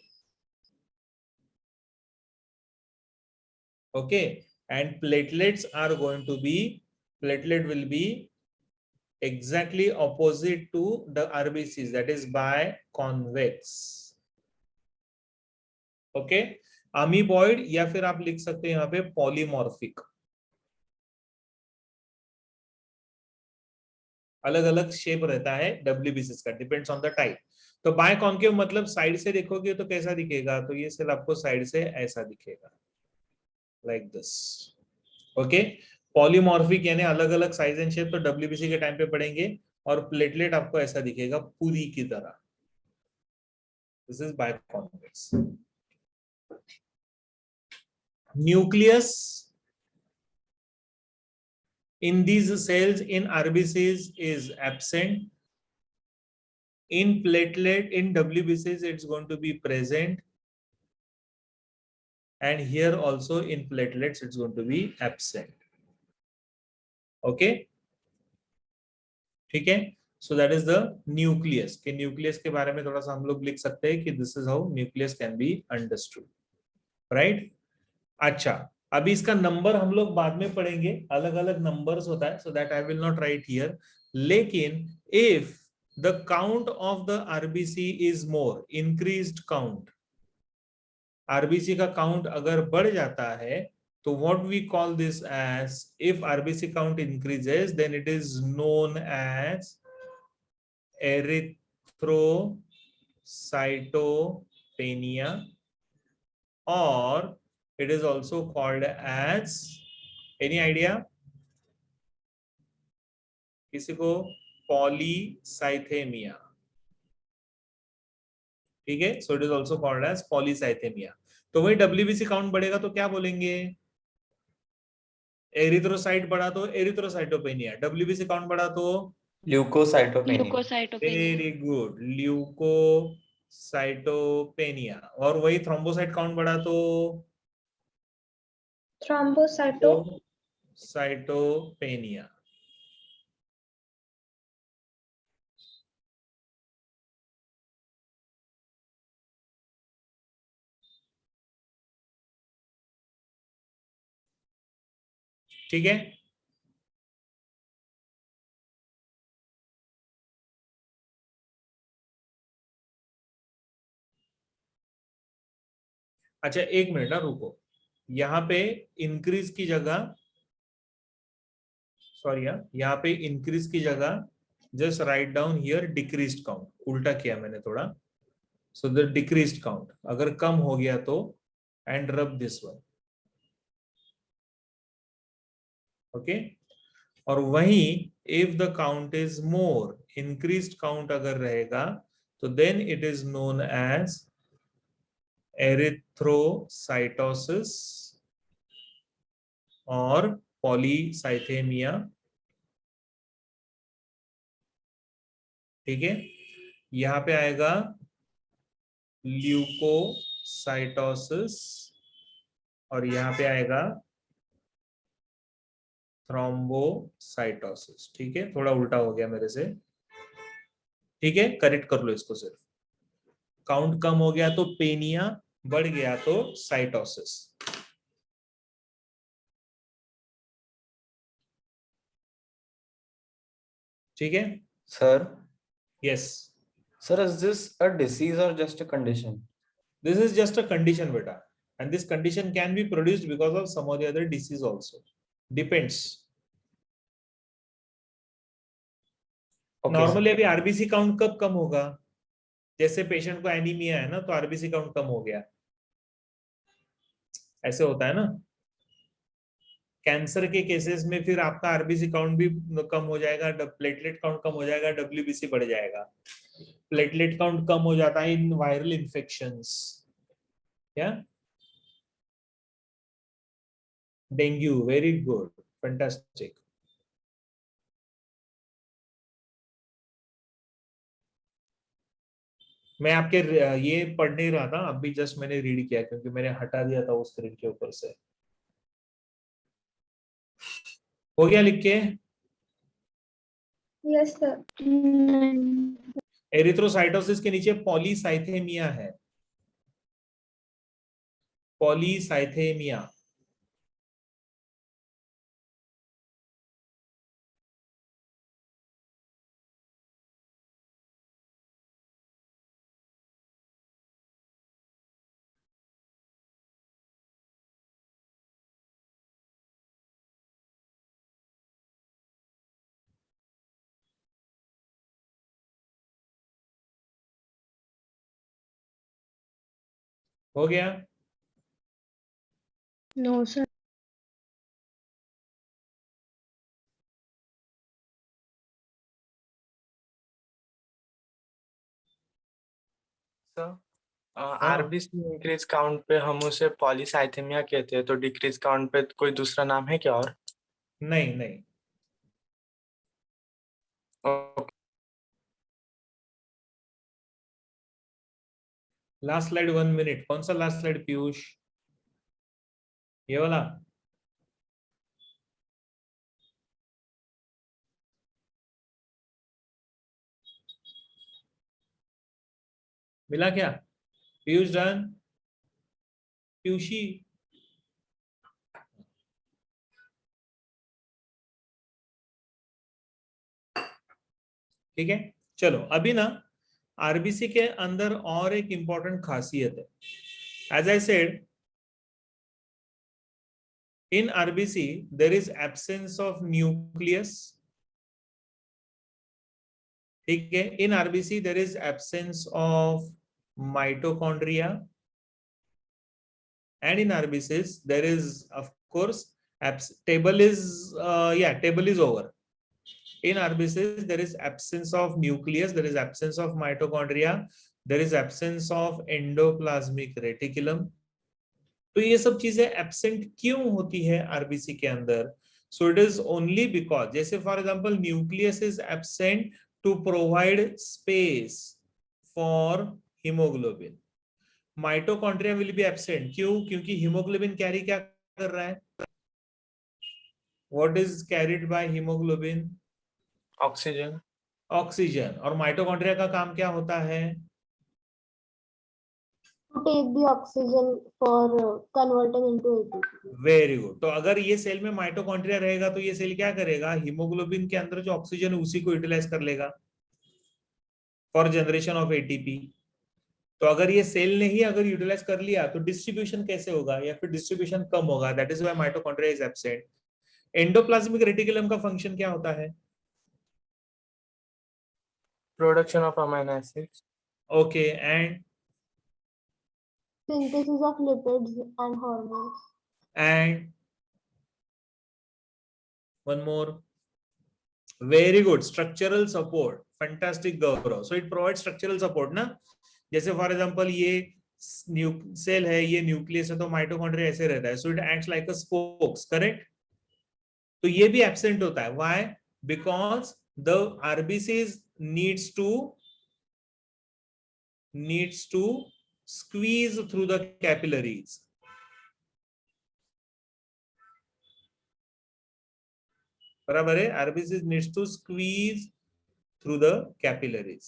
S1: Okay, and platelets are going to be, platelet will be exactly opposite to the RBCs, that is biconvex. Okay, amoeboid या फिर आप लिख सकते हैं यहाँ पे पॉलीमॉर्फिक. अलग अलग शेप रहता है WBCs का, डिपेंड्स ऑन द टाइप. तो बायकॉन्केव मतलब साइड से देखोगे तो कैसा दिखेगा? तो ये सेल आपको साइड से ऐसा दिखेगा, लाइक दिस. ओके, पॉलीमॉर्फिक यानी अलग अलग साइज एंड शेप तो WBC के टाइम पे पढ़ेंगे. और प्लेटलेट आपको ऐसा दिखेगा पूरी की तरह. This is biconvex. Nucleus in these cells in RBCs is absent. In platelet, in WBCs, it's going to be present. And here also in platelets, it's going to be absent. Okay? ठीक है? So that is the nucleus. कि nucleus के बारे में थोड़ा सा हम लोग लिख सकते हैं कि this is how nucleus can be understood. Right? अच्छा, अभी इसका नंबर हम लोग बाद में पढ़ेंगे, अलग अलग नंबर्स होता है, so that I will not write here. लेकिन if the count of the RBC is more, increased count, RBC का count अगर बढ़ जाता है तो what we call this as, if RBC count increases then it is known as erythrocytopenia, or it is also called as, any idea? किसी को? Polycythemia. ठीक है, so it is also called as polycythemia. तो वही WBC count बढ़ेगा तो क्या बोलेंगे? एरिथ्रोसाइट बढ़ा तो एरिथ्रोसाइटोपेनिया, WBC काउंट बढ़ा तो
S5: Leukocytopenia.
S2: Leukocytopenia.
S1: Very good, leukocytopenia. और वही थ्रोम्बोसाइट काउंट बढ़ा तो साइटोपेनिया. ठीक है? अच्छा एक मिनट ना रुको, यहाँ पे इंक्रीज की जगह, सॉरी यहाँ पे इंक्रीज की जगह just write down here decreased count, उल्टा किया मैंने थोड़ा, सो द डिक्रीज्ड काउंट, अगर कम हो गया तो and rub this one, okay. और वहीं if the count is more, increased count अगर रहेगा तो then it is known as erythrocytosis और पॉलीसाइथेमिया, ठीक है। यहां पे आएगा ल्यूकोसाइटोसिस और यहां पे आएगा थ्रोम्बोसाइटोसिस, ठीक है। थोड़ा उल्टा हो गया मेरे से, ठीक है, करेक्ट कर लो इसको। सिर्फ काउंट कम हो गया तो पेनिया, बढ़ गया तो साइटोसिस, ठीक है।
S5: Sir,
S1: yes,
S5: sir, is this a disease or just a condition?
S1: This is just a condition बेटा, and this condition can be produced because of some of the other disease also, depends.
S5: Okay,
S1: normally
S5: sir.
S1: अभी RBC count कब कम होगा, जैसे patient को anaemia है ना तो आरबीसी काउंट कम हो गया, ऐसे होता है ना। कैंसर के केसेस में फिर आपका आरबीसी काउंट भी कम हो जाएगा, प्लेटलेट काउंट कम हो जाएगा, डब्ल्यूबीसी बढ़ जाएगा। प्लेटलेट काउंट कम हो जाता है इन वायरल इन्फेक्शंस, या डेंगू, वेरी गुड, फैंटास्टिक। मैं आपके ये पढ़ नहीं रहा था, अभी जस्ट मैंने रीड किया क्योंकि मैंने हटा दिया था उस स्क्रीन के ऊपर से। हो गया लिख के?
S4: Yes, sir.
S1: एरिथ्रोसाइटोसिस के नीचे पॉलीसाइथेमिया है, पॉलीसाइथेमिया। हो गया?
S3: No, sir.
S6: सर
S1: हाँ।
S6: आरबीसी इंक्रीज काउंट पे हम उसे पॉलीसाइथेमिया कहते हैं, तो डिक्रीज काउंट पे कोई दूसरा नाम है क्या और?
S1: नहीं नहीं,
S6: ओके।
S1: लास्ट स्लाइड 1 मिनट, कौन सा लास्ट स्लाइड पीयूष? ये वाला? मिला क्या पीयूष? डन पीयूषी? ठीक है, चलो अभी ना आरबीसी के अंदर और एक इंपॉर्टेंट खासियत है। As I said, in RBC there is absence of nucleus, ठीक है। In RBC there is absence of mitochondria, and in RBCs there is of course table is over. In RBCs there is absence of nucleus, there is absence of mitochondria, there is absence of endoplasmic reticulum. तो ये सब चीजें absent क्यों होती है RBC के अंदर? So it is only because, जैसे for example nucleus is absent to provide space for haemoglobin, mitochondria will be absent, क्यों? क्योंकि हीमोग्लोबिन कैरी क्या कर रहा है? What is carried by haemoglobin?
S6: Oxygen.
S1: Oxygen. और माइटोकॉन्ड्रिया का काम क्या होता है?
S3: To take the oxygen for converting into ATP.
S1: Very good. तो अगर ये सेल में माइटोकॉन्ड्रिया रहेगा तो ये सेल क्या करेगा? हीमोग्लोबिन के अंदर जो ऑक्सीजन है उसी को यूटिलाइज कर लेगा फॉर जनरेशन ऑफ एटीपी। तो अगर ये सेल ने ही अगर यूटिलाइज कर लिया तो डिस्ट्रीब्यूशन कैसे होगा, या फिर डिस्ट्रीब्यूशन कम होगा, that is why mitochondria is absent. Endoplasmic reticulum का फंक्शन क्या होता है?
S6: Production of amino acids.
S1: Okay, and
S3: Synthesis of lipids and hormones.
S1: and one more, very good, structural support, fantastic Gaurav, so it provides structural support ना, जैसे for example ये cell है, ये nucleus है, तो माइटोकॉन्ड्रिया ऐसे रहता है, so it acts like a spokes, correct. तो ये भी एब्सेंट होता है, why? Because the RBCs needs to squeeze through the capillaries. बराबर है, RBCs needs to squeeze through the capillaries,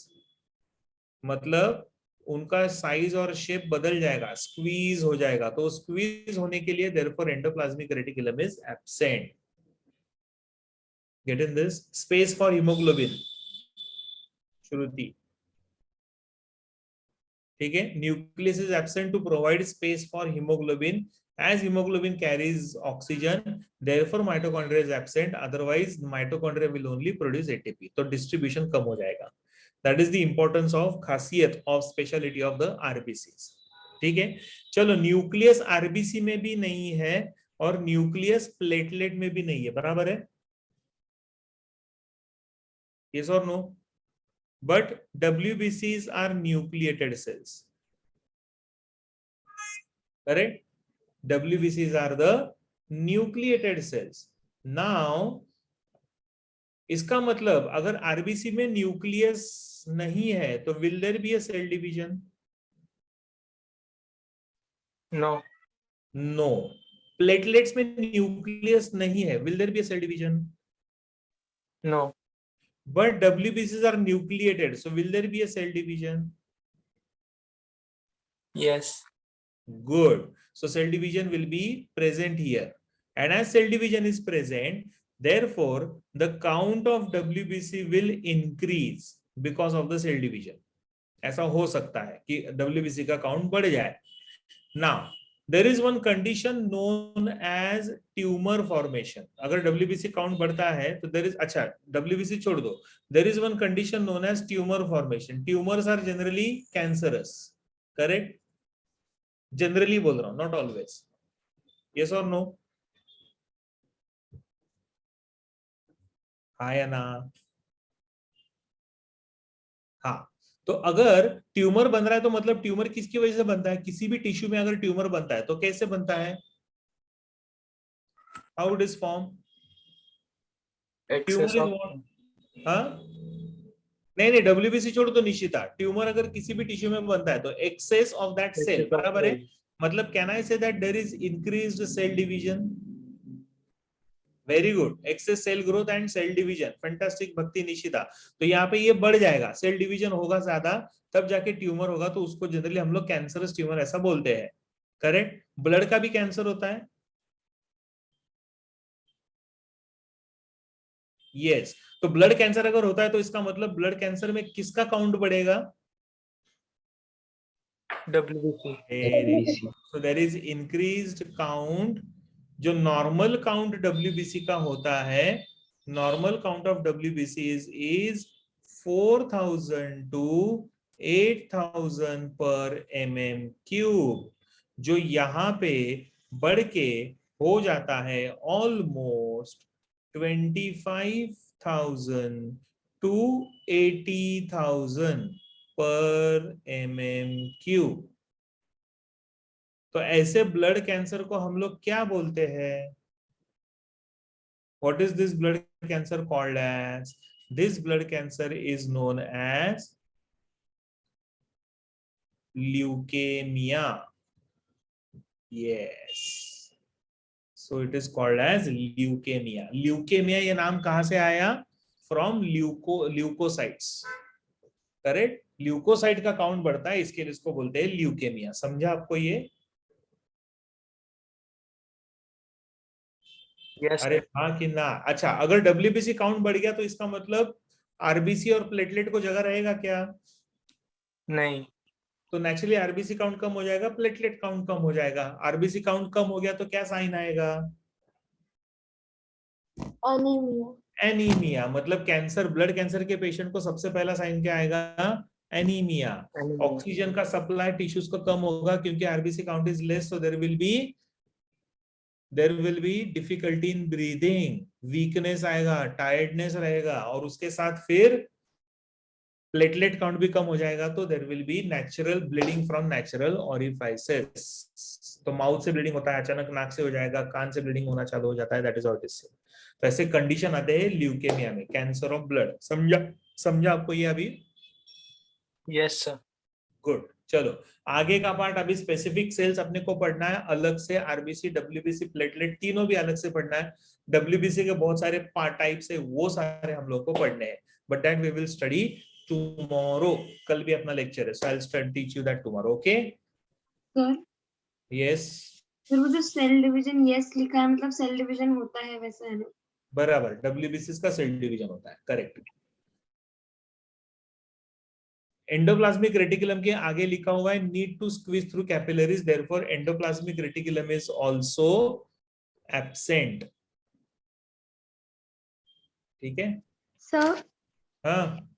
S1: मतलब उनका साइज और शेप बदल जाएगा, स्क्वीज हो जाएगा, तो स्क्वीज होने के लिए therefore endoplasmic reticulum is absent. Get in this? Space for haemoglobin, Shruti, ठीक है, nucleus is absent to provide space for haemoglobin, as hemoglobin carries oxygen, therefore mitochondria is absent, otherwise mitochondria will only produce ATP, तो distribution कम हो जाएगा। That is the importance of खासियत of speciality of the RBCs, ठीक है। चलो, nucleus RBC में भी नहीं है और न्यूक्लियस प्लेटलेट में भी नहीं है, बराबर है, yes or no? But WBCs are nucleated cells, correct? WBCs are the nucleated cells. Now, इसका मतलब अगर आरबीसी में न्यूक्लियस नहीं है तो will there be a cell division?
S6: No.
S1: No. Platelets में न्यूक्लियस नहीं है, will there be a cell division?
S6: No.
S1: But WBCs are nucleated, so will there be a cell division?
S6: Yes.
S1: Good. So cell division will be present here, and as cell division is present, therefore the count of WBC will increase because of the cell division. ऐसा हो सकता है कि WBC का count बढ़ जाए। Now there is one condition known as tumor formation. अगर WBC count बढ़ता है तो there is, अच्छा WBC छोड़ दो, there is one condition known as tumor formation. Tumors are generally cancerous, correct? Generally बोल रहा हूं, नॉट ऑलवेज, यस और नो? हाँ या ना? हाँ, तो अगर ट्यूमर बन रहा है तो मतलब ट्यूमर किसकी वजह से बनता है? किसी भी टिश्यू में अगर ट्यूमर बनता है तो कैसे बनता है? How it is form? Tumour is what? हाँ, नहीं WBC छोड़ो तो निश्चिता, ट्यूमर अगर किसी भी टिश्यू में बनता है तो एक्सेस ऑफ दैट सेल, बराबर है, मतलब can I say that there is increased cell division? Very good, excess cell growth and cell division, fantastic Bhakti Nishita. तो यहाँ पे ये बढ़ जाएगा, सेल डिवीजन होगा ज्यादा, तब जाके ट्यूमर होगा, तो उसको जनरली हम लोग कैंसरस ट्यूमर ऐसा बोलते हैं, करेक्ट? ब्लड का भी कैंसर होता है, यस। तो ब्लड कैंसर अगर होता है तो इसका मतलब ब्लड कैंसर में किसका काउंट बढ़ेगा?
S6: WBC.
S1: So there is increased count, जो नॉर्मल काउंट WBC का होता है, normal count of WBC is 4000 to 8000 per mm³, जो यहाँ पे बढ़ के हो जाता है ऑलमोस्ट 25,000 to 80,000 पर mm³। तो ऐसे ब्लड कैंसर को हम लोग क्या बोलते हैं? What is this blood cancer called as? This blood cancer is known as leukemia, yes, so it is called as leukemia. Leukemia ये नाम कहां से आया? From leukocytes, correct? ल्यूकोसाइट का काउंट बढ़ता है, इसके लिए इसको बोलते हैं ल्यूकेमिया। समझा आपको ये?
S6: Yes.
S1: अरे हाँ कि ना? अच्छा, अगर WBC काउंट बढ़ गया तो इसका मतलब आरबीसी और प्लेटलेट को जगह रहेगा क्या?
S6: नहीं.
S1: तो नेचुरली आरबीसी काउंट कम हो जाएगा, प्लेटलेट काउंट कम हो जाएगा। आरबीसी काउंट कम हो गया तो क्या साइन आएगा?
S3: एनीमिया।
S1: एनीमिया। मतलब कैंसर, ब्लड कैंसर के पेशेंट को सबसे पहला साइन क्या आएगा? एनीमिया। ऑक्सीजन का सप्लाई टिश्यूज को कम होगा क्योंकि RBC count is less, so there will be difficulty in breathing, weakness आएगा, टायर्डनेस रहेगा, और उसके साथ फिर प्लेटलेट काउंट भी कम हो जाएगा, तो there will be natural bleeding from natural orifices. तो माउथ से ब्लीडिंग होता है, अचानक नाक से हो जाएगा, कान से ब्लीडिंग होना चालू हो जाता है, that is what it is. तो ऐसे कंडीशन आते हैं ल्यूकेमिया में, कैंसर ऑफ ब्लड। समझा आपको ये अभी?
S6: Yes sir.
S1: गुड। चलो आगे का पार्ट, अभी स्पेसिफिक सेल्स अपने को पढ़ना है अलग से, आरबीसी, डब्ल्यूबीसी, प्लेटलेट तीनों भी अलग से पढ़ना है। डब्ल्यूबीसी के बहुत सारे पार्ट टाइप्स है, वो सारे हम लोग को पढ़ने हैं, but that we will study tomorrow. कल भी अपना लेक्चर है, so I will teach you that tomorrow. Okay
S7: sir
S1: yes
S7: sir, वो जो सेल डिवीजन यस लिखा है, मतलब सेल डिवीजन होता है वैसा है ना?
S1: बराबर, डब्ल्यूबीसी का सेल डिवीजन होता है, करेक्ट। एंडोप्लाज्मिक रेटिकुलम के आगे लिखा हुआ है need to squeeze through capillaries, therefore endoplasmic reticulum is also absent. ठीक है
S4: सर
S1: हाँ,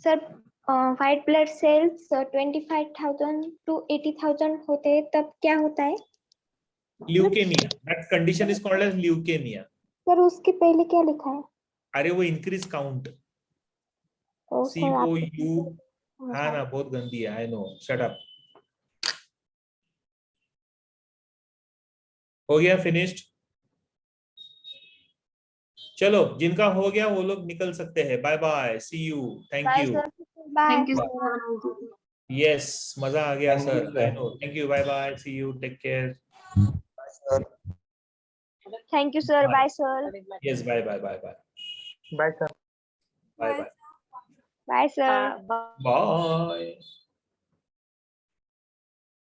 S4: sir white blood cells 25,000 to 80,000 होते हैं, तब क्या होता है?
S1: Leukemia, that condition is called as leukemia.
S4: Sir उसके पहले क्या लिखा है?
S1: अरे वो इंक्रीज काउंट,
S4: ओ
S1: सी
S4: सर
S1: ओ
S4: आप
S1: यू, हाँ ना, बहुत गंदी है, आई नो, शट अप। हो गया, फिनिश्ड। चलो जिनका हो गया वो लोग निकल सकते हैं, bye bye, see you, thank
S4: bye
S1: you.
S4: Sir, bye
S7: thank you sir.
S1: Yes, मजा आ गया
S5: Thank you,
S1: sir,
S5: sir.
S1: I know, thank you, bye bye, see you, take care.
S4: Thank you sir, bye sir,
S1: yes, bye bye bye bye
S6: bye sir.
S1: Bye bye
S4: bye sir.
S1: Bye.